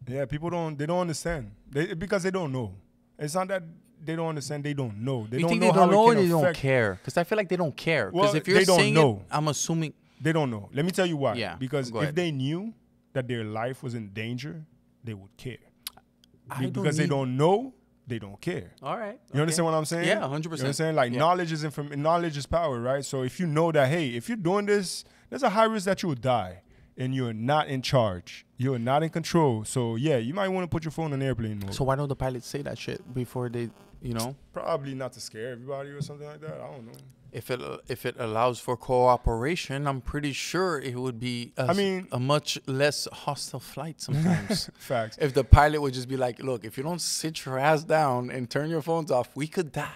Yeah, people don't understand. Because they don't know. It's not that they don't understand, they don't know. They don't know how it can affect. You think they don't know or they don't care? Because I feel like they don't care. Well, if you're they don't saying know. It, I'm assuming. They don't know. Let me tell you why. Yeah, because if they knew that their life was in danger, they would care. Because they don't know, they don't care. All right. You understand what I'm saying? Yeah, 100%. You understand? Like knowledge is power, right? So if you know that, hey, if you're doing this, there's a high risk that you will die and you're not in charge. You're not in control. So yeah, you might want to put your phone on airplane mode. So why don't the pilots say that shit before they, you know? Probably not to scare everybody or something like that. I don't know. If it allows for cooperation, I'm pretty sure it would be a much less hostile flight sometimes. Facts. If the pilot would just be like, look, if you don't sit your ass down and turn your phones off, we could die.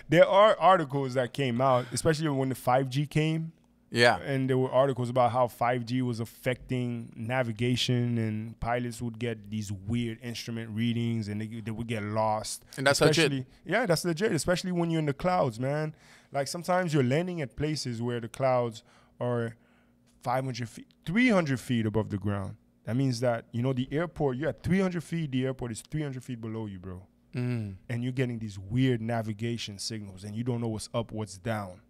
There are articles that came out, especially when the 5G came. Yeah. And there were articles about how 5G was affecting navigation and pilots would get these weird instrument readings and they would get lost. And that's legit. Yeah, that's legit, especially when you're in the clouds, man. Like sometimes you're landing at places where the clouds are 500 feet, 300 feet above the ground. That means that, you know, the airport, you're at 300 feet, the airport is 300 feet below you, bro. And you're getting these weird navigation signals and you don't know what's up, what's down.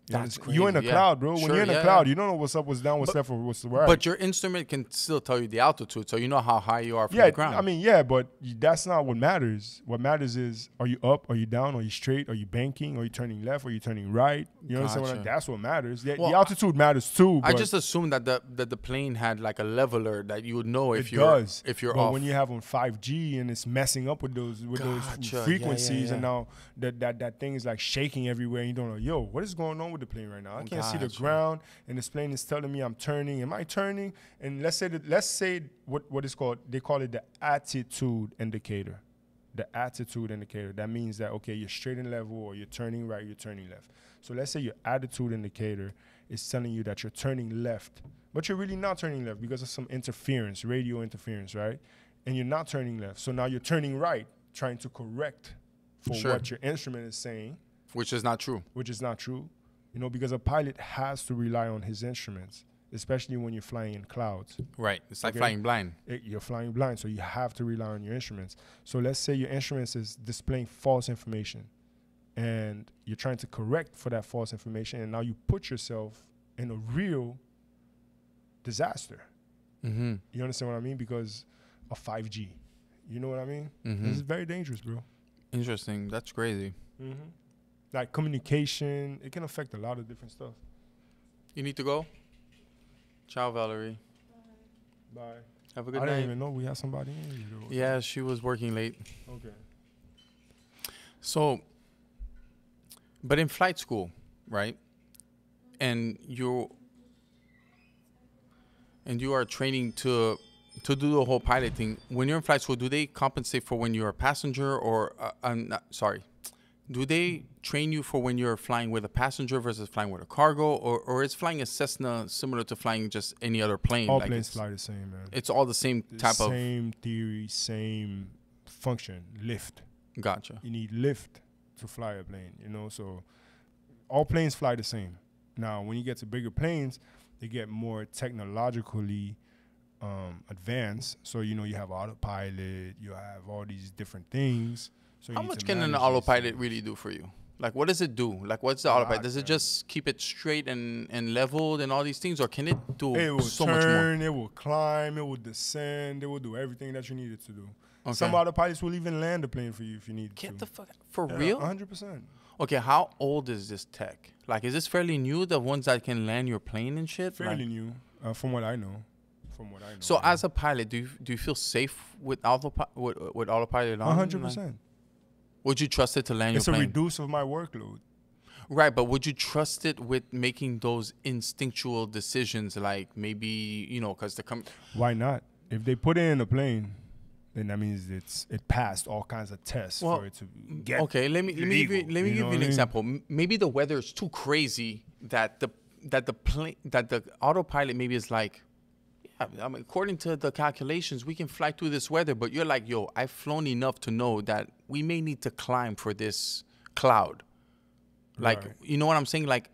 That's crazy. You're in the cloud, bro. When you're in the cloud, you don't know what's up, what's down, what's left, or what's right. But your instrument can still tell you the altitude, so you know how high you are from the ground. I mean, yeah, but that's not what matters. What matters is, are you up, are you down, are you straight, are you banking, are you turning left, are you turning right? You understand? That's what matters. The altitude matters too. I just assumed that the plane had like a leveler that you would know if you're off. But when you have on 5G and it's messing up with those frequencies, and now that thing is like shaking everywhere, and you don't know, yo, what is going on with the plane right now? I can't see the ground, and this plane is telling me I'm turning. Am I turning? And let's say what is called, they call it the attitude indicator. The attitude indicator. That means that, okay, you're straight and level, or you're turning right, you're turning left. So let's say your attitude indicator is telling you that you're turning left, but you're really not turning left because of some interference, radio interference, right? And you're not turning left. So now you're turning right, trying to correct for what your instrument is saying. Which is not true. You know, because a pilot has to rely on his instruments, especially when you're flying in clouds. Right. It's like flying blind. You're flying blind, so you have to rely on your instruments. So let's say your instruments is displaying false information, and you're trying to correct for that false information, and now you put yourself in a real disaster. Mm-hmm. You understand what I mean? Because of 5G. You know what I mean? Mm-hmm. This is very dangerous, bro. Interesting. That's crazy. Mm-hmm. Like communication, it can affect a lot of different stuff. You need to go? Ciao, Valerie. Bye. Have a good I night. didn't even know we had somebody in here. Yeah, she was working late. Okay. So, but in flight school, right? And you are training to do the whole pilot thing. When you're in flight school, do they compensate for when you're a passenger, or do they train you for when you're flying with a passenger versus flying with a cargo, or is flying a Cessna similar to flying just any other plane? All like planes fly the same, man. It's all the same type of. Same theory, same function, lift. Gotcha. You need lift to fly a plane, you know, so all planes fly the same. Now, when you get to bigger planes, they get more technologically advanced. So, you know, you have autopilot, you have all these different things. So how much can an autopilot really do for you? Like, what does it do? Like, what's the autopilot? Does it just keep it straight and leveled and all these things, or can it do so much more? It will climb, it will descend, it will do everything that you need it to do. Okay. Some autopilots will even land the plane for you if you need to. Get the fuck for real? 100%. Okay, how old is this tech? Like, is this fairly new? The ones that can land your plane and shit? Fairly new, from what I know. So, as a pilot, do you feel safe with autopilot on? 100%. Would you trust it to land your plane? It's a reduce of my workload. Right, but would you trust it with making those instinctual decisions, like maybe, you know, because Why not? If they put it in a plane, then that means it passed all kinds of tests for it to get. Okay, let me give you an example. Maybe the weather is too crazy that the autopilot maybe is like, yeah, I mean, according to the calculations, we can fly through this weather. But you're like, yo, I've flown enough to know that we may need to climb for this cloud. Like, right. You know what I'm saying? Like,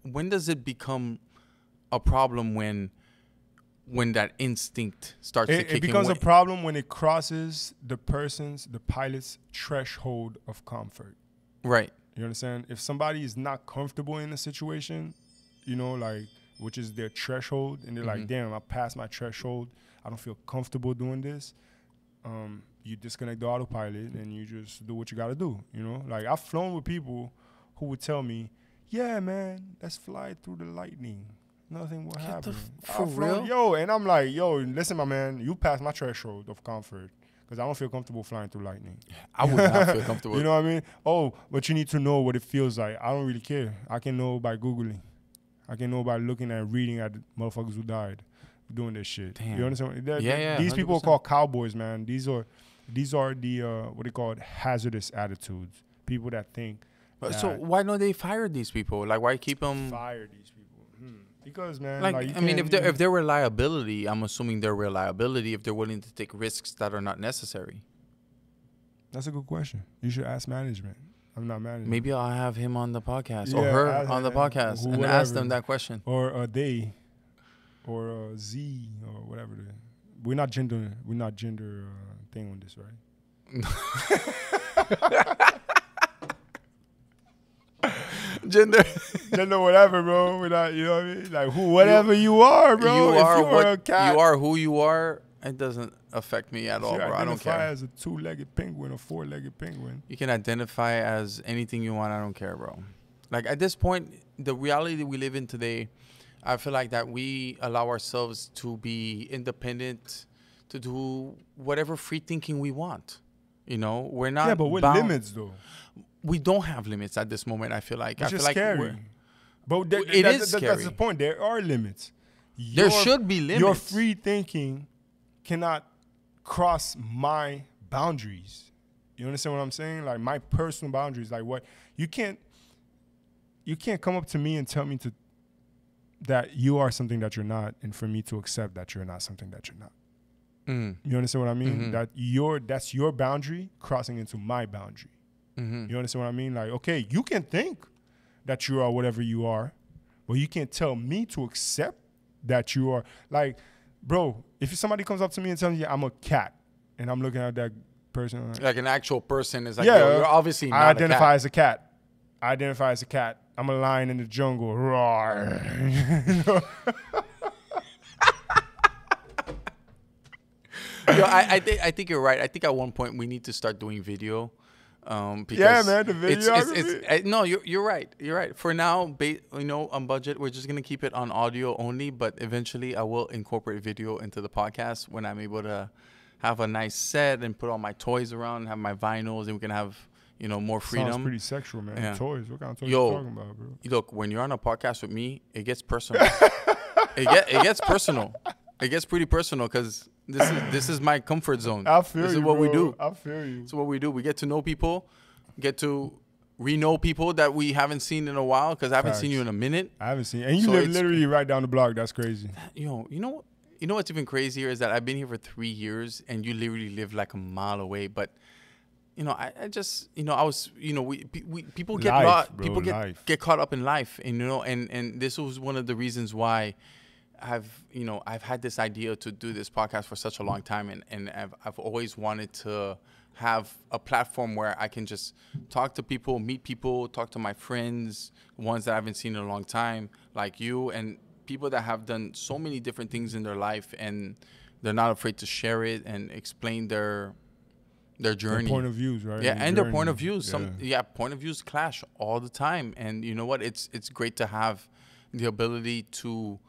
when does it become a problem when that instinct starts to kick in? It becomes a problem when it crosses the pilot's threshold of comfort. Right. You understand? If somebody is not comfortable in a situation, you know, like, which is their threshold, and they're like, damn, I passed my threshold, I don't feel comfortable doing this, you disconnect the autopilot and you just do what you got to do, you know? Like, I've flown with people who would tell me, yeah, man, let's fly through the lightning. Nothing will happen. For real? Yo, and I'm like, yo, listen, my man, you passed my threshold of comfort because I don't feel comfortable flying through lightning. I would not feel comfortable. You know what I mean? Oh, but you need to know what it feels like. I don't really care. I can know by Googling. I can know by looking and reading at the motherfuckers who died doing this shit. Damn. You understand? Yeah, these 100%. people are called cowboys, man. These are the what they call hazardous attitudes. People that think. So why don't they fire these people? Like, why keep them? Fire these people. Because, man, like I mean, if they're reliability, I'm assuming they're reliability if they're willing to take risks that are not necessary. That's a good question. You should ask management. I'm not management. Maybe I'll have him on the podcast or her on the podcast and ask them that question. Or they, or Z, or whatever. We're not gender thing on this, right? Gender whatever, bro. We're not, you know what I mean? Like, whatever you are, bro. You are who you are. It doesn't affect me at all, bro. I don't care. Identify as a 2-legged penguin or 4-legged penguin. You can identify as anything you want. I don't care, bro. Like, at this point, the reality that we live in today, I feel like that we allow ourselves to be independent, to do whatever free thinking we want. You know, we're not. Yeah, but with limits, though. We don't have limits at this moment. I feel like. It's just scary. But it is scary. That's the point. There are limits. There should be limits. Your free thinking cannot cross my boundaries. You understand what I'm saying? Like, my personal boundaries. Like, what you can't come up to me and tell me that you are something that you're not, and for me to accept that you're not something that you're not. You understand what I mean? That's your boundary crossing into my boundary. You understand what I mean? Like, okay, you can think that you are whatever you are, but you can't tell me to accept that you are. Like, bro, if somebody comes up to me and tells me I'm a cat, and I'm looking at that person. Like an actual person is like, yeah, you're obviously not I identify as a cat. I identify as a cat. I'm a lion in the jungle. Roar. Yo, I think you're right. I think at one point we need to start doing video. Because yeah, man, the videography. No, you're right. You're right. For now, on budget, we're just gonna keep it on audio only. But eventually, I will incorporate video into the podcast when I'm able to have a nice set and put all my toys around, have my vinyls, and we can have more freedom. Sounds pretty sexual, man. Yeah. Toys. What kind of toys you talking about, bro? Look, when you're on a podcast with me, it gets personal. it gets personal. It gets pretty personal because this is my comfort zone. I feel this you, is what bro. we do. I feel you. It's what we do. We get to know people, get to re-know people that we haven't seen in a while because I haven't seen you in a minute. I haven't seen, and you live literally right down the block. That's crazy. You know what's even crazier is that I've been here for 3 years and you literally live like a mile away. But I just I was people get life, bro, people get caught up in life, and this was one of the reasons why I've had this idea to do this podcast for such a long time, and I've always wanted to have a platform where I can just talk to people, meet people, talk to my friends, ones that I haven't seen in a long time, like you, and people that have done so many different things in their life, and they're not afraid to share it and explain their journey. Their point of views, right? Yeah, and their point of views. Point of views clash all the time, and you know what? It's great to have the ability to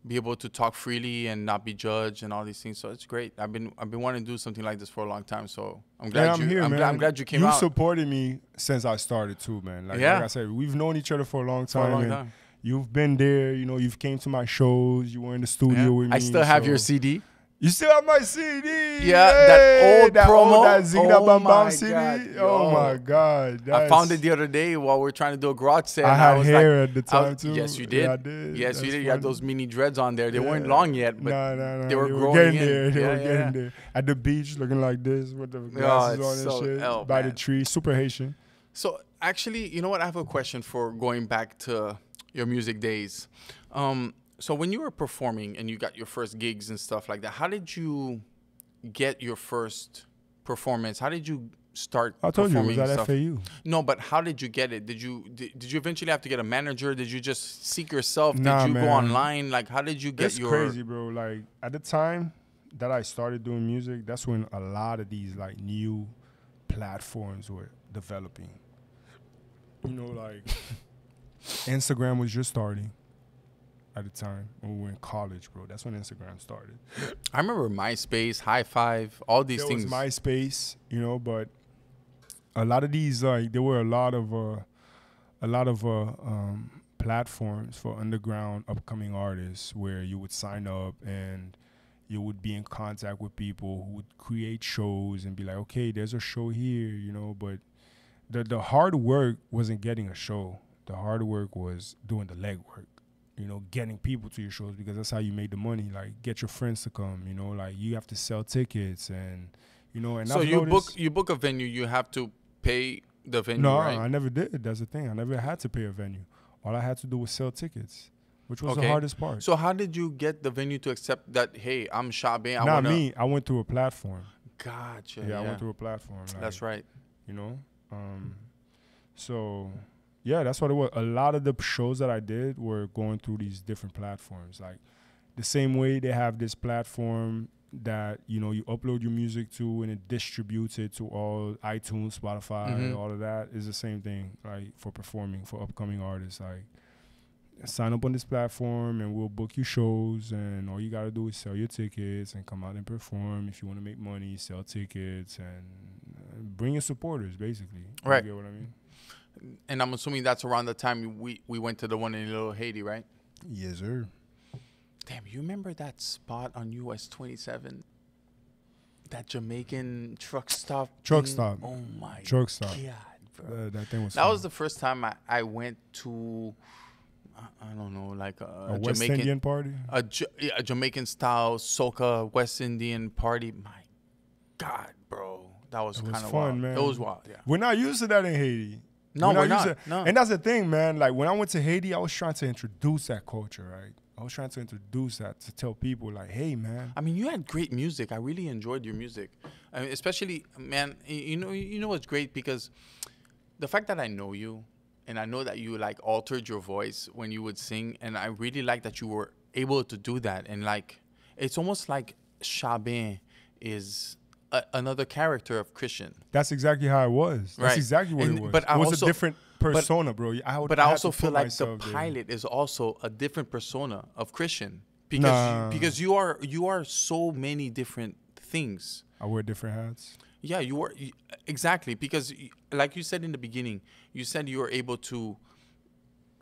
be able to talk freely and not be judged and all these things. So it's great. I've been wanting to do something like this for a long time. So I'm glad I'm glad you came out. You supported me since I started too, man. Like I said, we've known each other for a long time. You've been there. You've came to my shows. You were in the studio with me. I still have your CD. You still have my CD? Yeah, that promo. That Zigna Bam Bam CD. God, oh my God! I found it the other day while we were trying to do a garage sale. I had hair at the time too. Yes, you did. Yeah, I did. Yes, you did. You had those mini dreads on there. They weren't long yet, but no. they were growing getting there. They were getting there. At the beach, looking like this with the glasses on and shit. By the tree, super Haitian. So actually, you know what? I have a question for going back to your music days. So when you were performing and you got your first gigs and stuff like that, how did you get your first performance? How did you start performing? I told you, it was at FAU. No, but how did you get it? Did you eventually have to get a manager? Did you just seek yourself? Nah, did you man. go online? Like, how did you get your... It's crazy, bro. Like, at the time that I started doing music, that's when a lot of these, like, new platforms were developing. Like, Instagram was just starting at the time when we were in college, bro. That's when Instagram started. I remember MySpace, High Five, all these things. There was MySpace, but a lot of these, like, there were a lot of platforms for underground upcoming artists where you would sign up and you would be in contact with people who would create shows and be like, okay, there's a show here, but the hard work wasn't getting a show. The hard work was doing the legwork. Getting people to your shows, because that's how you made the money. Like, get your friends to come, like, you have to sell tickets and So you book a venue, you have to pay the venue, right? No, I never did. That's the thing. I never had to pay a venue. All I had to do was sell tickets, which was the hardest part. So how did you get the venue to accept that, hey, I'm Shabin, Not me. I went through a platform. Gotcha. Yeah, I went through a platform. Like, that's right. So... yeah, that's what it was. A lot of the shows that I did were going through these different platforms. Like, the same way they have this platform that, you upload your music to and it distributes it to all iTunes, Spotify, all of that is the same thing, like, for performing, for upcoming artists. Like, sign up on this platform and we'll book you shows, and all you got to do is sell your tickets and come out and perform. If you want to make money, sell tickets and bring your supporters, basically. Right. You get what I mean? And I'm assuming that's around the time we went to the one in Little Haiti, right? Yes, sir. Damn, you remember that spot on US 27? That Jamaican truck stop? Truck stop. Oh, my truck stop. God, bro. That thing was That was the first time I went to, I don't know, like a West Jamaican... Indian party? A Jamaican-style soca West Indian party. My God, bro. That was kind of fun, wild. man. It was wild, yeah. We're not used to that in Haiti. No, we're not. No. And that's the thing, man. Like, when I went to Haiti, I was trying to introduce that culture, right? I was trying to introduce that, to tell people, like, hey, man. I mean, you had great music. I really enjoyed your music. I mean, especially, man, you know what's great? Because the fact that I know you, and I know that you, like, altered your voice when you would sing, and I really like that you were able to do that. And, like, it's almost like Shabin is another character of Christian. That's exactly how it was. That's exactly what it was. But it was a different persona, bro. I also feel like the pilot is also a different persona of Christian because you are so many different things. I wear different hats. Yeah, you are exactly, because like you said in the beginning, you said you were able to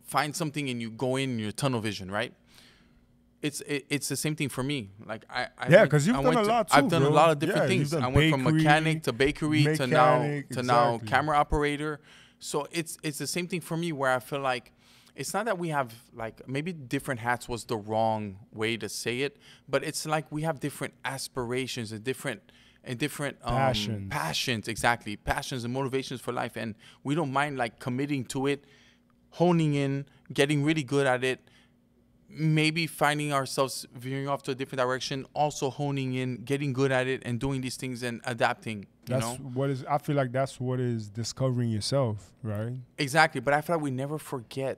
find something and you go in your tunnel vision, right? It's the same thing for me. Like because you've done a lot too. I've done a lot of different things. I went from bakery, mechanic to bakery to now camera operator. So it's the same thing for me, where I feel like it's not that we have, like, maybe different hats was the wrong way to say it, but it's like we have different aspirations and different passions, exactly, passions and motivations for life, and we don't mind like committing to it, honing in, getting really good at it. Maybe finding ourselves veering off to a different direction, also honing in, getting good at it, and doing these things and adapting. I feel like that's what is discovering yourself, right? Exactly. But I feel like we never forget.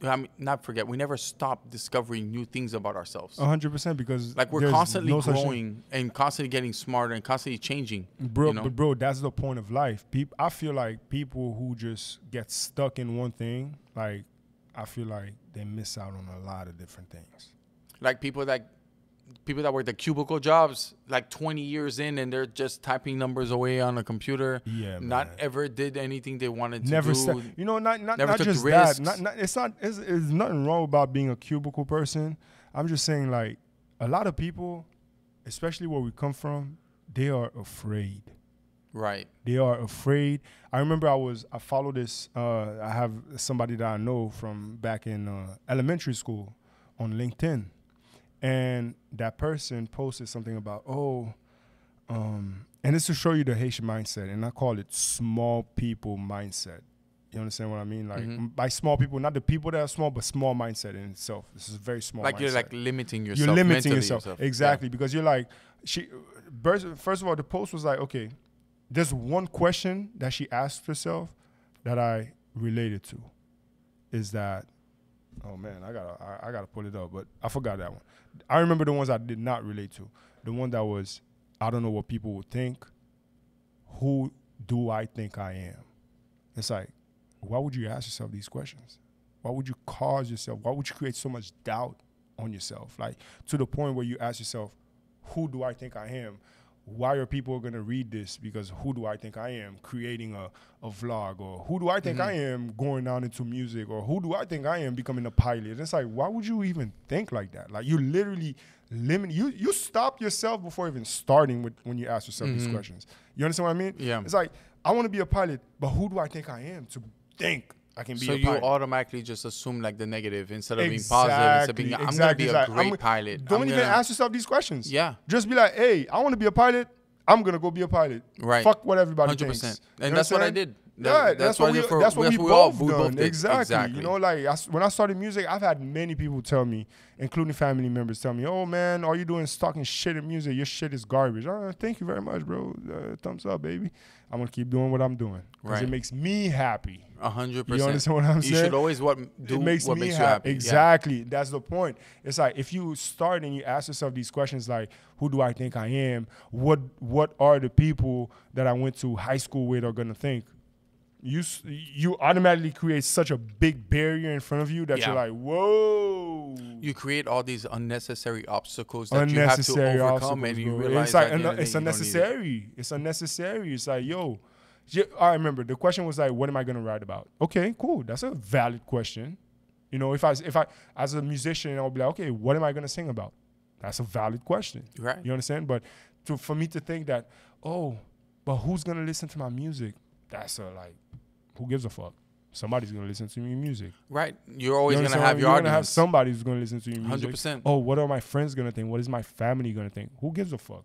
I mean, not forget. We never stop discovering new things about ourselves. 100%, because like we're constantly growing and constantly getting smarter and constantly changing. Bro, but bro, that's the point of life. I feel like people who just get stuck in one thing, like, I feel like they miss out on a lot of different things. Like people that work the cubicle jobs, like 20 years in, and they're just typing numbers away on a computer. Yeah, man. Not ever did anything they wanted to never do. Not just risks. That. It's nothing wrong about being a cubicle person. I'm just saying, like, a lot of people, especially where we come from, they are afraid. Right. They are afraid. I remember I followed this. I have somebody that I know from back in elementary school on LinkedIn. And that person posted something about, and it's to show you the Haitian mindset. And I call it small people mindset. You understand what I mean? Like, by small people, not the people that are small, but small mindset in itself. This is a very small mindset. You're like limiting yourself. You're limiting yourself. Exactly. Yeah. Because you're like, first of all, the post was like, okay, there's one question that she asked herself that I related to, is that, oh man, I gotta pull it up, but I forgot that one. I remember the ones I did not relate to. The one that was, I don't know what people would think. Who do I think I am? It's like, why would you ask yourself these questions? Why would you cause yourself? Why would you create so much doubt on yourself? Like, to the point where you ask yourself, who do I think I am? Why are people going to read this? Because who do I think I am creating a vlog? Or who do I think I am going down into music? Or who do I think I am becoming a pilot? And it's like, why would you even think like that? Like, you literally you stop yourself before even starting when you ask yourself these questions. You understand what I mean? Yeah. It's like, I want to be a pilot, but who do I think I am to think I can be a pilot? So you automatically just assume like the negative instead of being positive. Instead of being, I'm going to be a great pilot. Don't even ask yourself these questions. Yeah. Just be like, hey, I want to be a pilot. I'm going to go be a pilot. Right. Fuck what everybody 100%. thinks. And that's what I did. That's what we both done. Did. Exactly. You know, like, when I started music, I've had many people tell me, including family members, tell me, oh, man, all you doing is talking shit in music. Your shit is garbage. Thank you very much, bro. Thumbs up, baby. I'm going to keep doing what I'm doing. Because it makes me happy. 100%. You understand what I'm saying? You should always do what makes you happy. Exactly. Yeah. That's the point. It's like, if you start and you ask yourself these questions like, who do I think I am? What are the people that I went to high school with are going to think? You automatically create such a big barrier in front of you that you're like, whoa. You create all these unnecessary obstacles that you have to overcome, and you realize it's unnecessary. It's unnecessary. It's like, yo. I remember the question was like, what am I going to write about? Okay, cool. That's a valid question. You know, if I as a musician, I'll be like, okay, what am I going to sing about? That's a valid question. Right. You understand? But for me to think that, but who's going to listen to my music? That's like, who gives a fuck? Somebody's going to listen to your music. Right. You're always going to have your arguments. You're going to have somebody who's going to listen to your music. 100%. Oh, what are my friends going to think? What is my family going to think? Who gives a fuck?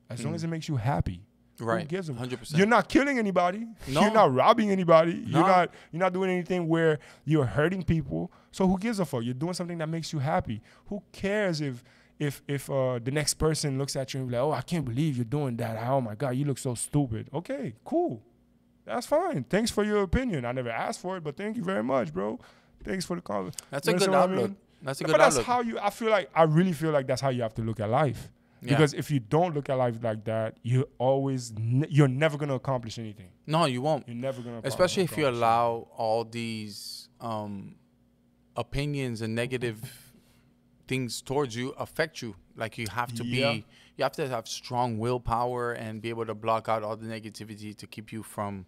As long as it makes you happy. Right. Who gives a 100%. You're not killing anybody. No. You're not robbing anybody. No. You're not doing anything where you're hurting people. So who gives a fuck? You're doing something that makes you happy. Who cares if the next person looks at you and be like, oh, I can't believe you're doing that. Oh my God, you look so stupid. Okay, cool. That's fine. Thanks for your opinion. I never asked for it, but thank you very much, bro. Thanks for the comment. That's a good outlook. That's a good outlook. That's how I really feel like that's how you have to look at life. Because if you don't look at life like that, you're never going to accomplish anything. No, you won't. You're never going to Especially if you allow all these opinions and negative things towards you affect you. Like you have to you have to have strong willpower and be able to block out all the negativity to keep you from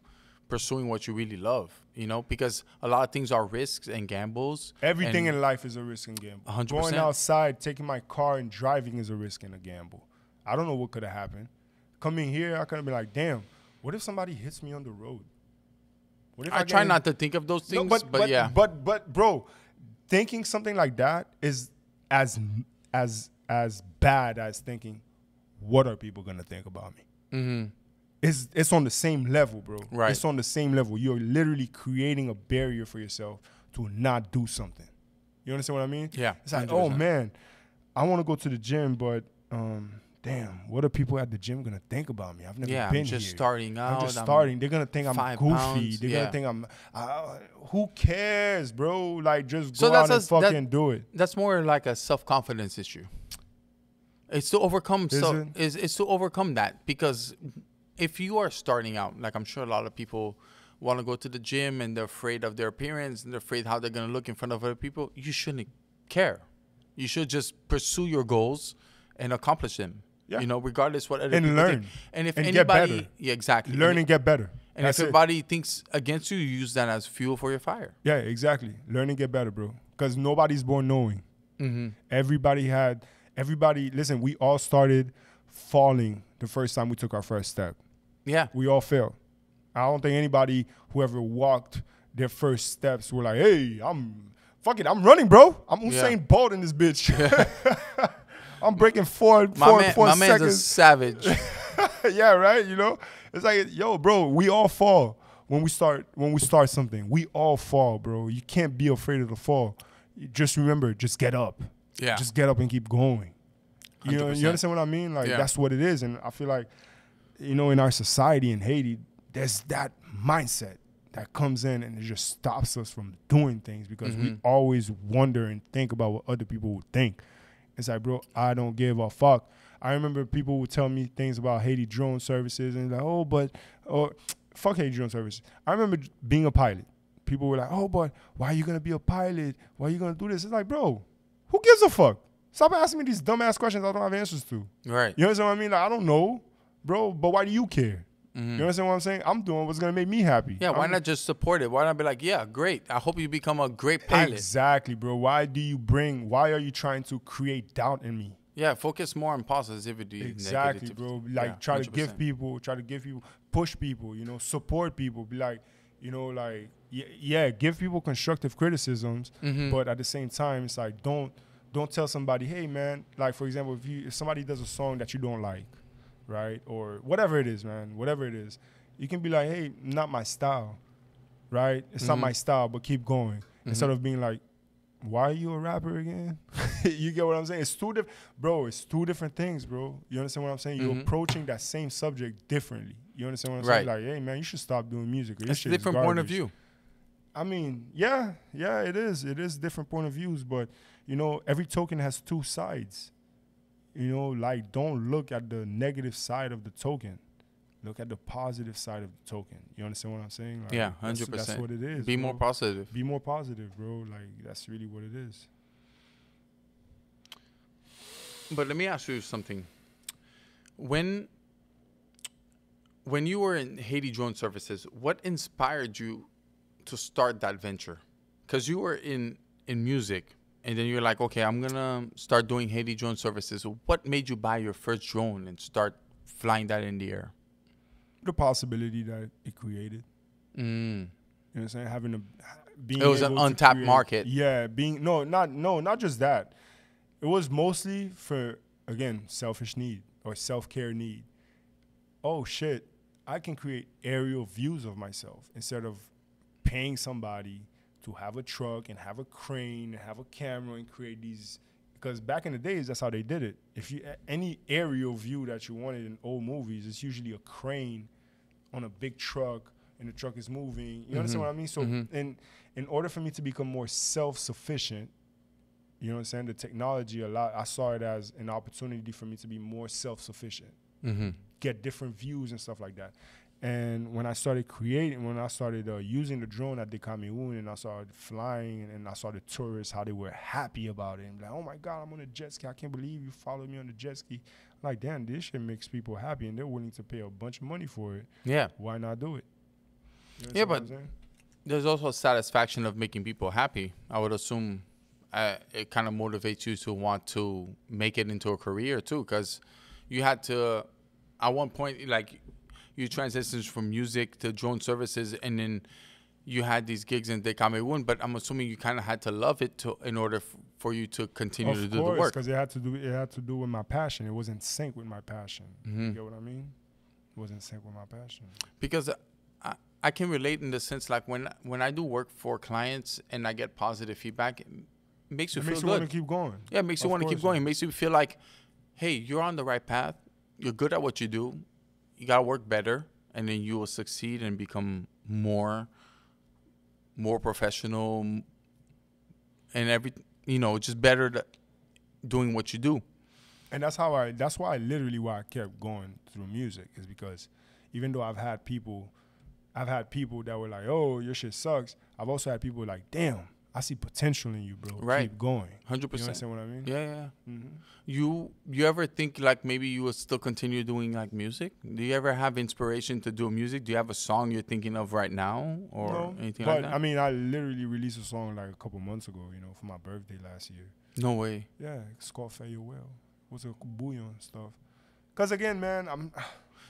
pursuing what you really love, you know, because a lot of things are risks and gambles. Everything in life is a risk and gamble. 100%. Going outside, taking my car and driving is a risk and a gamble. I don't know what could have happened. Coming here, I could have been like, damn, what if somebody hits me on the road? What if I try not to think of those things, but bro, thinking something like that is as bad as thinking, what are people gonna think about me? Mm-hmm. It's on the same level, bro. Right. It's on the same level. You're literally creating a barrier for yourself to not do something. You understand what I mean? Yeah. It's like, 100%. oh man, I want to go to the gym, but damn, what are people at the gym gonna think about me? I've never been here. I'm just starting out. I'm just starting. They're gonna think I'm goofy. Pounds. They're gonna think I'm. Who cares, bro? Like, just go out and fucking do it. That's more like a self-confidence issue. It's to overcome. It's to overcome that, because if you are starting out, like I'm sure a lot of people want to go to the gym and they're afraid of their appearance and they're afraid how they're gonna look in front of other people, you shouldn't care. You should just pursue your goals and accomplish them. Yeah. You know, regardless what other people learn. think. And if anybody, get better. Yeah, exactly. Learn and get better. And if everybody thinks against you, you use that as fuel for your fire. Yeah, exactly. Learn and get better, bro. Because nobody's born knowing. Mm-hmm. Listen, we all started falling the first time we took our first step. Yeah. We all failed. I don't think anybody who ever walked their first steps were like, hey, I'm running, bro. I'm Usain Bolt in this bitch. I'm breaking four seconds. My man's a savage. Yeah, right? You know? It's like, yo, bro, we all fall when we start something. We all fall, bro. You can't be afraid of the fall. Just remember, just get up. Yeah. Just get up and keep going. 100%. You know, you understand what I mean? Like, that's what it is. And I feel like, you know, in our society in Haiti, there's that mindset that comes in and it just stops us from doing things because we always wonder and think about what other people would think. It's like, bro, I don't give a fuck. I remember people would tell me things about Haiti drone services and like, fuck Haiti drone services. I remember being a pilot. People were like, oh, but why are you going to be a pilot? Why are you going to do this? It's like, bro, who gives a fuck? Stop asking me these dumbass questions I don't have answers to. Right. You understand what I mean? Like, I don't know, bro, but why do you care? Mm-hmm. You understand what I'm saying? I'm doing what's going to make me happy. Yeah, why not just support it? Why not be like, yeah, great. I hope you become a great pilot. Exactly, bro. Why are you trying to create doubt in me? Yeah, focus more on positivity. Exactly, bro. Like, try to give people, push people, you know, support people. Be like, you know, like, give people constructive criticisms, but at the same time, it's like, don't tell somebody, hey, man, like, for example, if somebody does a song that you don't like, right, or whatever it is, man, whatever it is, you can be like, hey, not my style, right? It's not my style, but keep going. Instead of being like, why are you a rapper again? You get what I'm saying? It's two different things, bro. You understand what I'm saying? You're approaching that same subject differently. You understand what I'm saying? Like, hey, man, you should stop doing music. It's a different point of view. I mean, yeah, it is. It is different point of views, but, you know, every token has two sides. You know, like, don't look at the negative side of the token. Look at the positive side of the token. You understand what I'm saying? Like, yeah, 100%. That's what it is. Be more positive. Be more positive, bro. Like, that's really what it is. But let me ask you something. When you were in Haiti Drone Services, what inspired you to start that venture? Because you were in music, and then you're like, okay, I'm going to start doing Haiti Drone Services. What made you buy your first drone and start flying that in the air? The possibility that it created. You know what I'm saying? It was an untapped market. Yeah, not just that. It was mostly for, again, selfish need or self-care need. Oh shit, I can create aerial views of myself instead of paying somebody to have a truck and have a crane and have a camera and create these. Because back in the days, that's how they did it. If you any aerial view that you wanted in old movies, it's usually a crane on a big truck, and the truck is moving. You understand what I mean? So in order for me to become more self-sufficient, You know what I'm saying? The technology, I saw it as an opportunity for me to be more self-sufficient, get different views and stuff like that. And when I started using the drone at the Cameroon, and I started flying, and I saw the tourists, how they were happy about it. And like, oh my God, I'm on a jet ski. I can't believe you followed me on the jet ski. Like, damn, this shit makes people happy, and they're willing to pay a bunch of money for it. Yeah. Why not do it? You know but there's also a satisfaction of making people happy. I would assume it kind of motivates you to want to make it into a career too, because you had to, at one point, like, you transitioned from music to drone services, and then you had these gigs in the Cameroon, but I'm assuming you kind of had to love it in order for you to continue to do the work. Because it had to do with my passion. It wasn't sync with my passion. You get what I mean? It wasn't sync with my passion. Because I can relate in the sense, like, when I do work for clients and I get positive feedback, it makes you feel good. It makes you want to keep going. Yeah, it makes you want to keep going. It makes you feel like, hey, you're on the right path. You're good at what you do. You got to work better, and then you will succeed and become more professional, and just better doing what you do. And that's why I kept going through music, is because even though I've had people that were like, oh, your shit sucks. I've also had people like, damn, I see potential in you, bro. Right. Keep going. 100%. You understand what I mean? Yeah. You ever think, like, maybe you will still continue doing, like, music? Do you ever have inspiration to do music? Do you have a song you're thinking of right now, or anything like that? I mean, I literally released a song like a couple months ago, for my birthday last year. No way. Yeah, it's called Farewell. It was a bouillon stuff. Because again, man,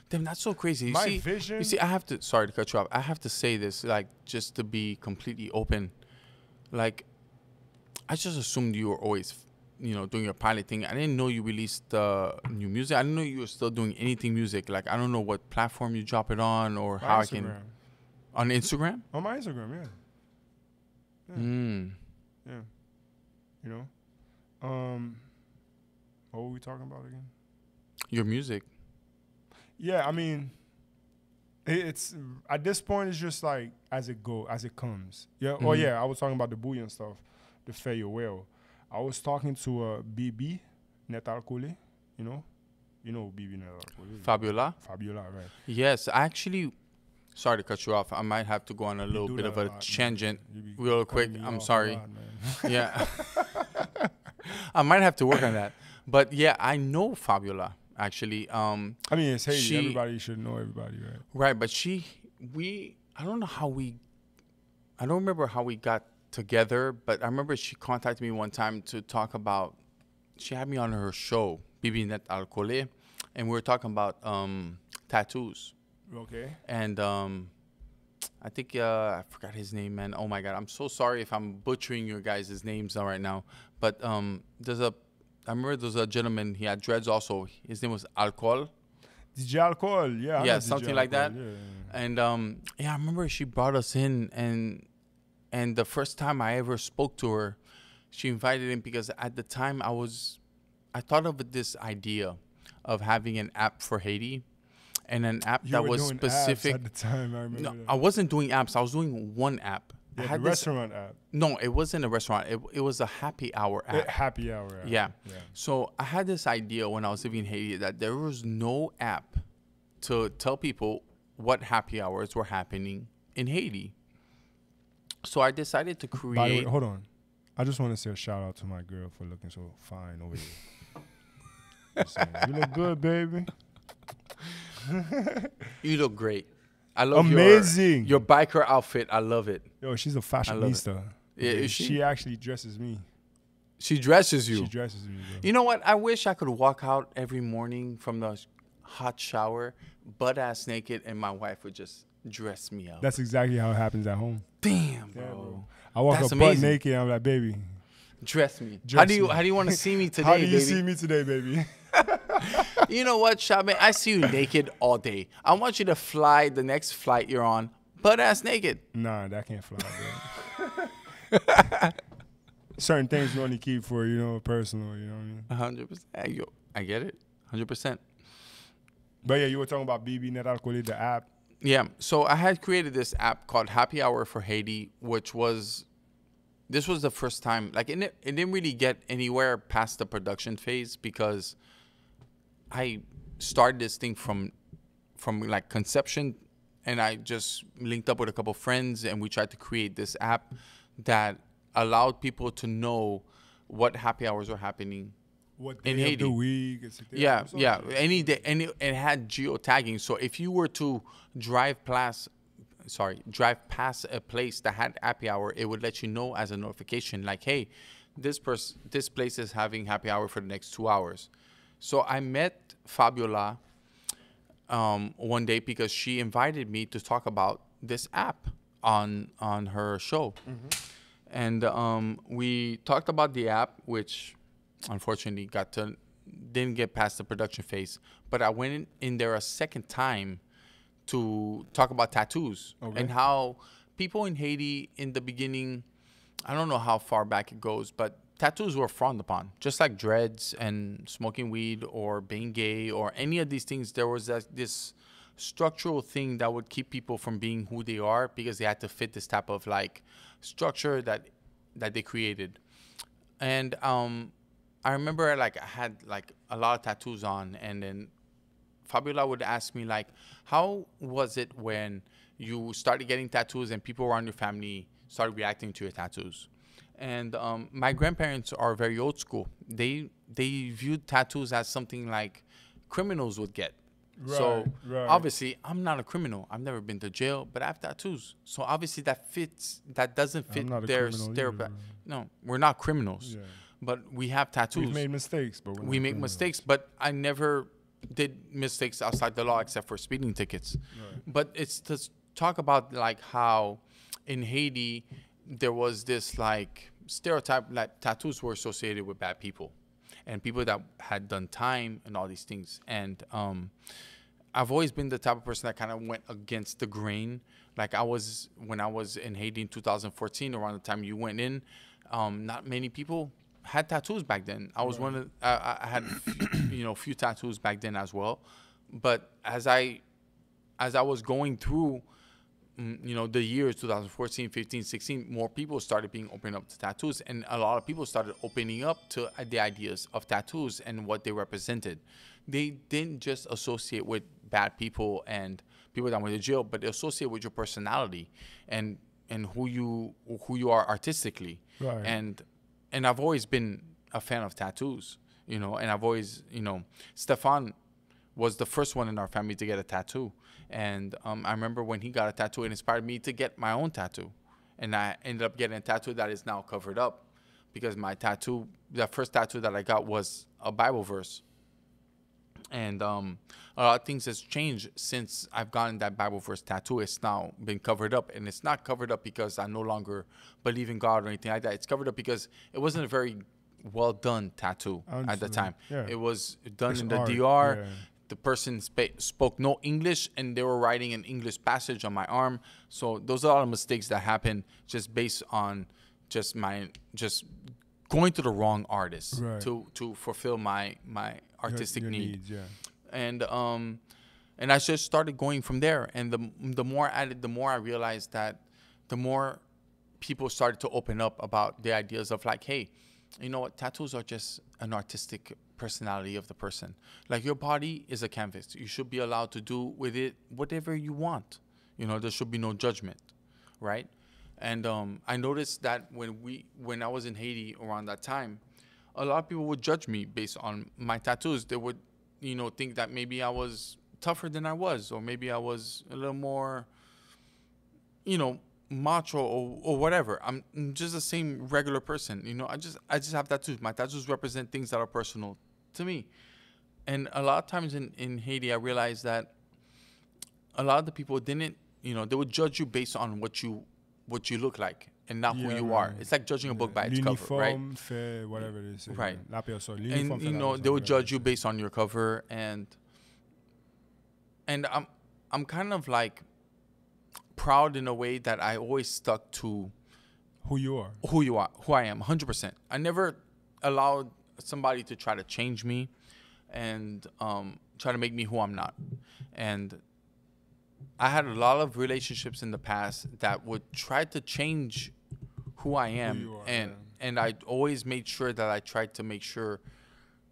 Damn, that's so crazy. Vision. You see, sorry to cut you off. I have to say this, like, just to be completely open. Like, I just assumed you were always, doing your pilot thing. I didn't know you released new music. I didn't know you were still doing anything music. Like, I don't know what platform you drop it on, or how Instagram. I can. On Instagram? On my Instagram, yeah. Yeah. What were we talking about again? Your music. Yeah, I mean, it's at this point, it's just like as it comes. Yeah. Oh yeah, I was talking about the bouillon stuff, the farewell. I was talking to BB Net Alcoolé, you know BB Net Alcoolé. Fabiola, right? Yes, actually. Sorry to cut you off. I might have to go on a little bit of a tangent real quick. I'm sorry. Yeah. I might have to work on that. But yeah, I know Fabiola. Actually, I mean, it's Haiti. Everybody should know everybody, right? Right, but I don't remember how we got together, but I remember she contacted me one time to talk about, she had me on her show, Bibi Net Alcoolé, and we were talking about tattoos. Okay. And I think, I forgot his name, man. Oh my God, I'm so sorry if I'm butchering your guys' names right now, but I remember there was a gentleman, he had dreads also. His name was Alcohol. DJ Alcohol, yeah. Yeah, something like that. Yeah. And I remember she brought us in, and the first time I ever spoke to her, she invited him because at the time I thought of this idea of having an app for Haiti, and an app that was specific. At the time, I remember. No, I wasn't doing apps. I was doing one app. Yeah, the restaurant app. No, it wasn't a restaurant. It was a happy hour app. Happy hour app. Yeah. So I had this idea when I was living in Haiti that there was no app to tell people what happy hours were happening in Haiti. So I decided to create. By the way, hold on. I just want to say a shout out to my girl for looking so fine over here. You look good, baby. You look great. I love amazing your biker outfit. I love it. Yo, she's a fashionista. Yeah, is she? She actually dresses me. She dresses you. She dresses me, bro. You know what? I wish I could walk out every morning from the hot shower, butt ass naked, and my wife would just dress me up. That's exactly how it happens at home. Damn, bro. I walk up butt naked, and I'm like, baby, dress me. How do you want to see me today, baby? How do you see me today, baby? You know what, Shabe? I see you naked all day. I want you to fly the next flight you're on, butt ass naked. Nah, that can't fly, bro. Certain things you only keep for, personal, you know what I mean? 100%. I get it. 100%. But yeah, you were talking about BB Net Alcoolé, the app. Yeah. So I had created this app called Happy Hour for Haiti, which was this was the first time, like, it didn't really get anywhere past the production phase because I started this thing from like conception, and I just linked up with a couple friends and we tried to create this app that allowed people to know what happy hours were happening What day in Haiti. of the week? Yeah, any day, it had geotagging. So if you were to drive past a place that had happy hour, it would let you know as a notification, like, hey, this place is having happy hour for the next 2 hours. So I met Fabiola one day because she invited me to talk about this app on her show. And we talked about the app, which unfortunately didn't get past the production phase. But I went in there a second time to talk about tattoos and how people in Haiti in the beginning, I don't know how far back it goes, but tattoos were frowned upon, just like dreads and smoking weed or being gay or any of these things. There was this structural thing that would keep people from being who they are because they had to fit this type of like structure that they created. And I remember like I had like a lot of tattoos on, and then Fabiola would ask me like, how was it when you started getting tattoos and people around your family started reacting to your tattoos? And my grandparents are very old school. They viewed tattoos as something like criminals would get. So obviously I'm not a criminal. I've never been to jail, but I have tattoos. So obviously that doesn't fit their stereotype. No, we're not criminals, but we have tattoos. We've made mistakes, but we make mistakes. But I never did mistakes outside the law except for speeding tickets. But it's to talk about like how in Haiti there was this like stereotype that tattoos were associated with bad people and people that had done time and all these things. And I've always been the type of person that kind of went against the grain. Like when I was in Haiti in 2014, around the time you went in, not many people had tattoos back then. I was one of I had few tattoos back then as well. But as I was going through the years 2014, 15, 16, more people started being open up to tattoos, and a lot of people started opening up to the ideas of tattoos and what they represented. They didn't just associate with bad people and people that went to jail, but they associate with your personality and who you are artistically. And I've always been a fan of tattoos, and I've always, Stefan was the first one in our family to get a tattoo. And I remember when he got a tattoo, it inspired me to get my own tattoo. And I ended up getting a tattoo that is now covered up because the first tattoo that I got was a Bible verse. And a lot of things has changed since I've gotten that Bible verse tattoo. It's now been covered up. And it's not covered up because I no longer believe in God or anything like that. It's covered up because it wasn't a very well done tattoo at the time. It was done in the DR. The person spoke no English, and they were writing an English passage on my arm. So those are a lot of mistakes that happened just based on just going to the wrong artist to fulfill my artistic your need. Needs, And I just started going from there. And the more I did, the more I realized that the more people started to open up about the ideas of like, hey, you know what, tattoos are just an artistic personality of the person. Like your body is a canvas. You should be allowed to do with it whatever you want. There should be no judgment, right? And I noticed that when I was in Haiti around that time, a lot of people would judge me based on my tattoos. They would, think that maybe I was tougher than I was, or maybe I was a little more, macho or whatever. I'm just the same regular person. I just have tattoos. My tattoos represent things that are personal to me. And a lot of times in Haiti, I realized that a lot of the people didn't, they would judge you based on what you look like and not who you are. It's like judging a book by its cover, right? Fait, whatever it is. Right. And they would judge you based on your cover, and I'm kind of like proud in a way that I always stuck to who you are, who I am, 100%. I never allowed somebody to try to change me and try to make me who I'm not. And I had a lot of relationships in the past that would try to change who I am, and I always made sure that I tried to make sure,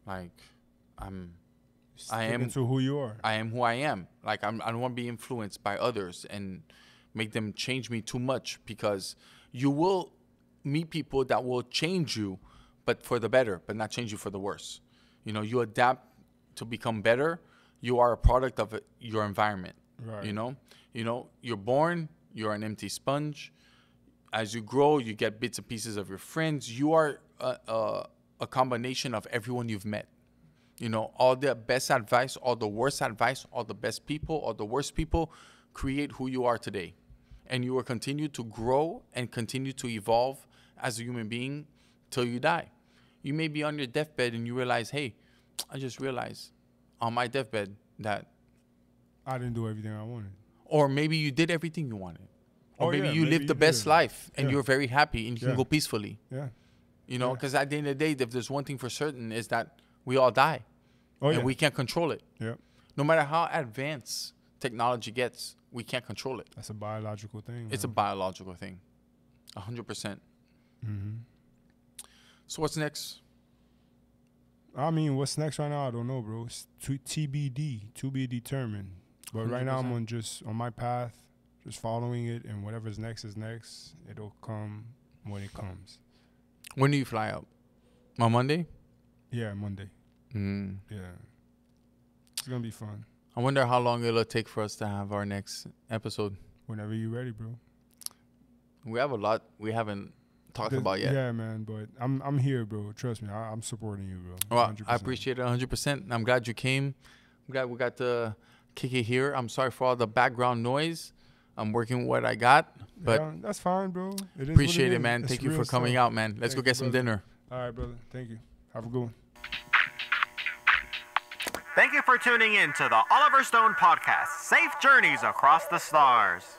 like, I am to who you are. I am who I am. Like, I don't want to be influenced by others and make them change me too much, because you will meet people that will change you, but for the better, but not change you for the worse. You know, you adapt to become better. You are a product of your environment. Right. You know, you're born, you're an empty sponge. As you grow, you get bits and pieces of your friends. You are a combination of everyone you've met. You know, all the best advice, all the worst advice, all the best people, all the worst people create who you are today. And you will continue to grow and continue to evolve as a human being till you die. You may be on your deathbed and you realize, hey, I just realized on my deathbed that I didn't do everything I wanted. Or maybe you did everything you wanted. Or maybe you lived the best life and you're very happy and you can go peacefully. Yeah. You know, because at the end of the day, if there's one thing for certain, is that we all die. And we can't control it. Yeah. No matter how advanced technology gets, we can't control it. That's a biological thing. It's a biological thing. 100%. Mm-hmm. So what's next? I mean, what's next right now? I don't know, bro. It's TBD, to be determined. But 100%. Right now, I'm on my path, just following it, and whatever's next is next. It'll come when it comes. When do you fly out? On Monday? Yeah, Monday. Yeah. It's going to be fun. I wonder how long it'll take for us to have our next episode. Whenever you're ready, bro. We have a lot we haven't talked about yet. Yeah, man, but I'm here, bro. Trust me. I'm supporting you, bro. Well, I appreciate it 100%. I'm glad you came. I'm glad we got to kick it here. I'm sorry for all the background noise. I'm working with what I got, but that's fine, bro. It is appreciate it, man. Thank you for coming out, man. Let's go get some dinner. All right, brother. Thank you. Have a good one. Thank you for tuning in to the Oliver Stone Podcast. Safe journeys across the stars.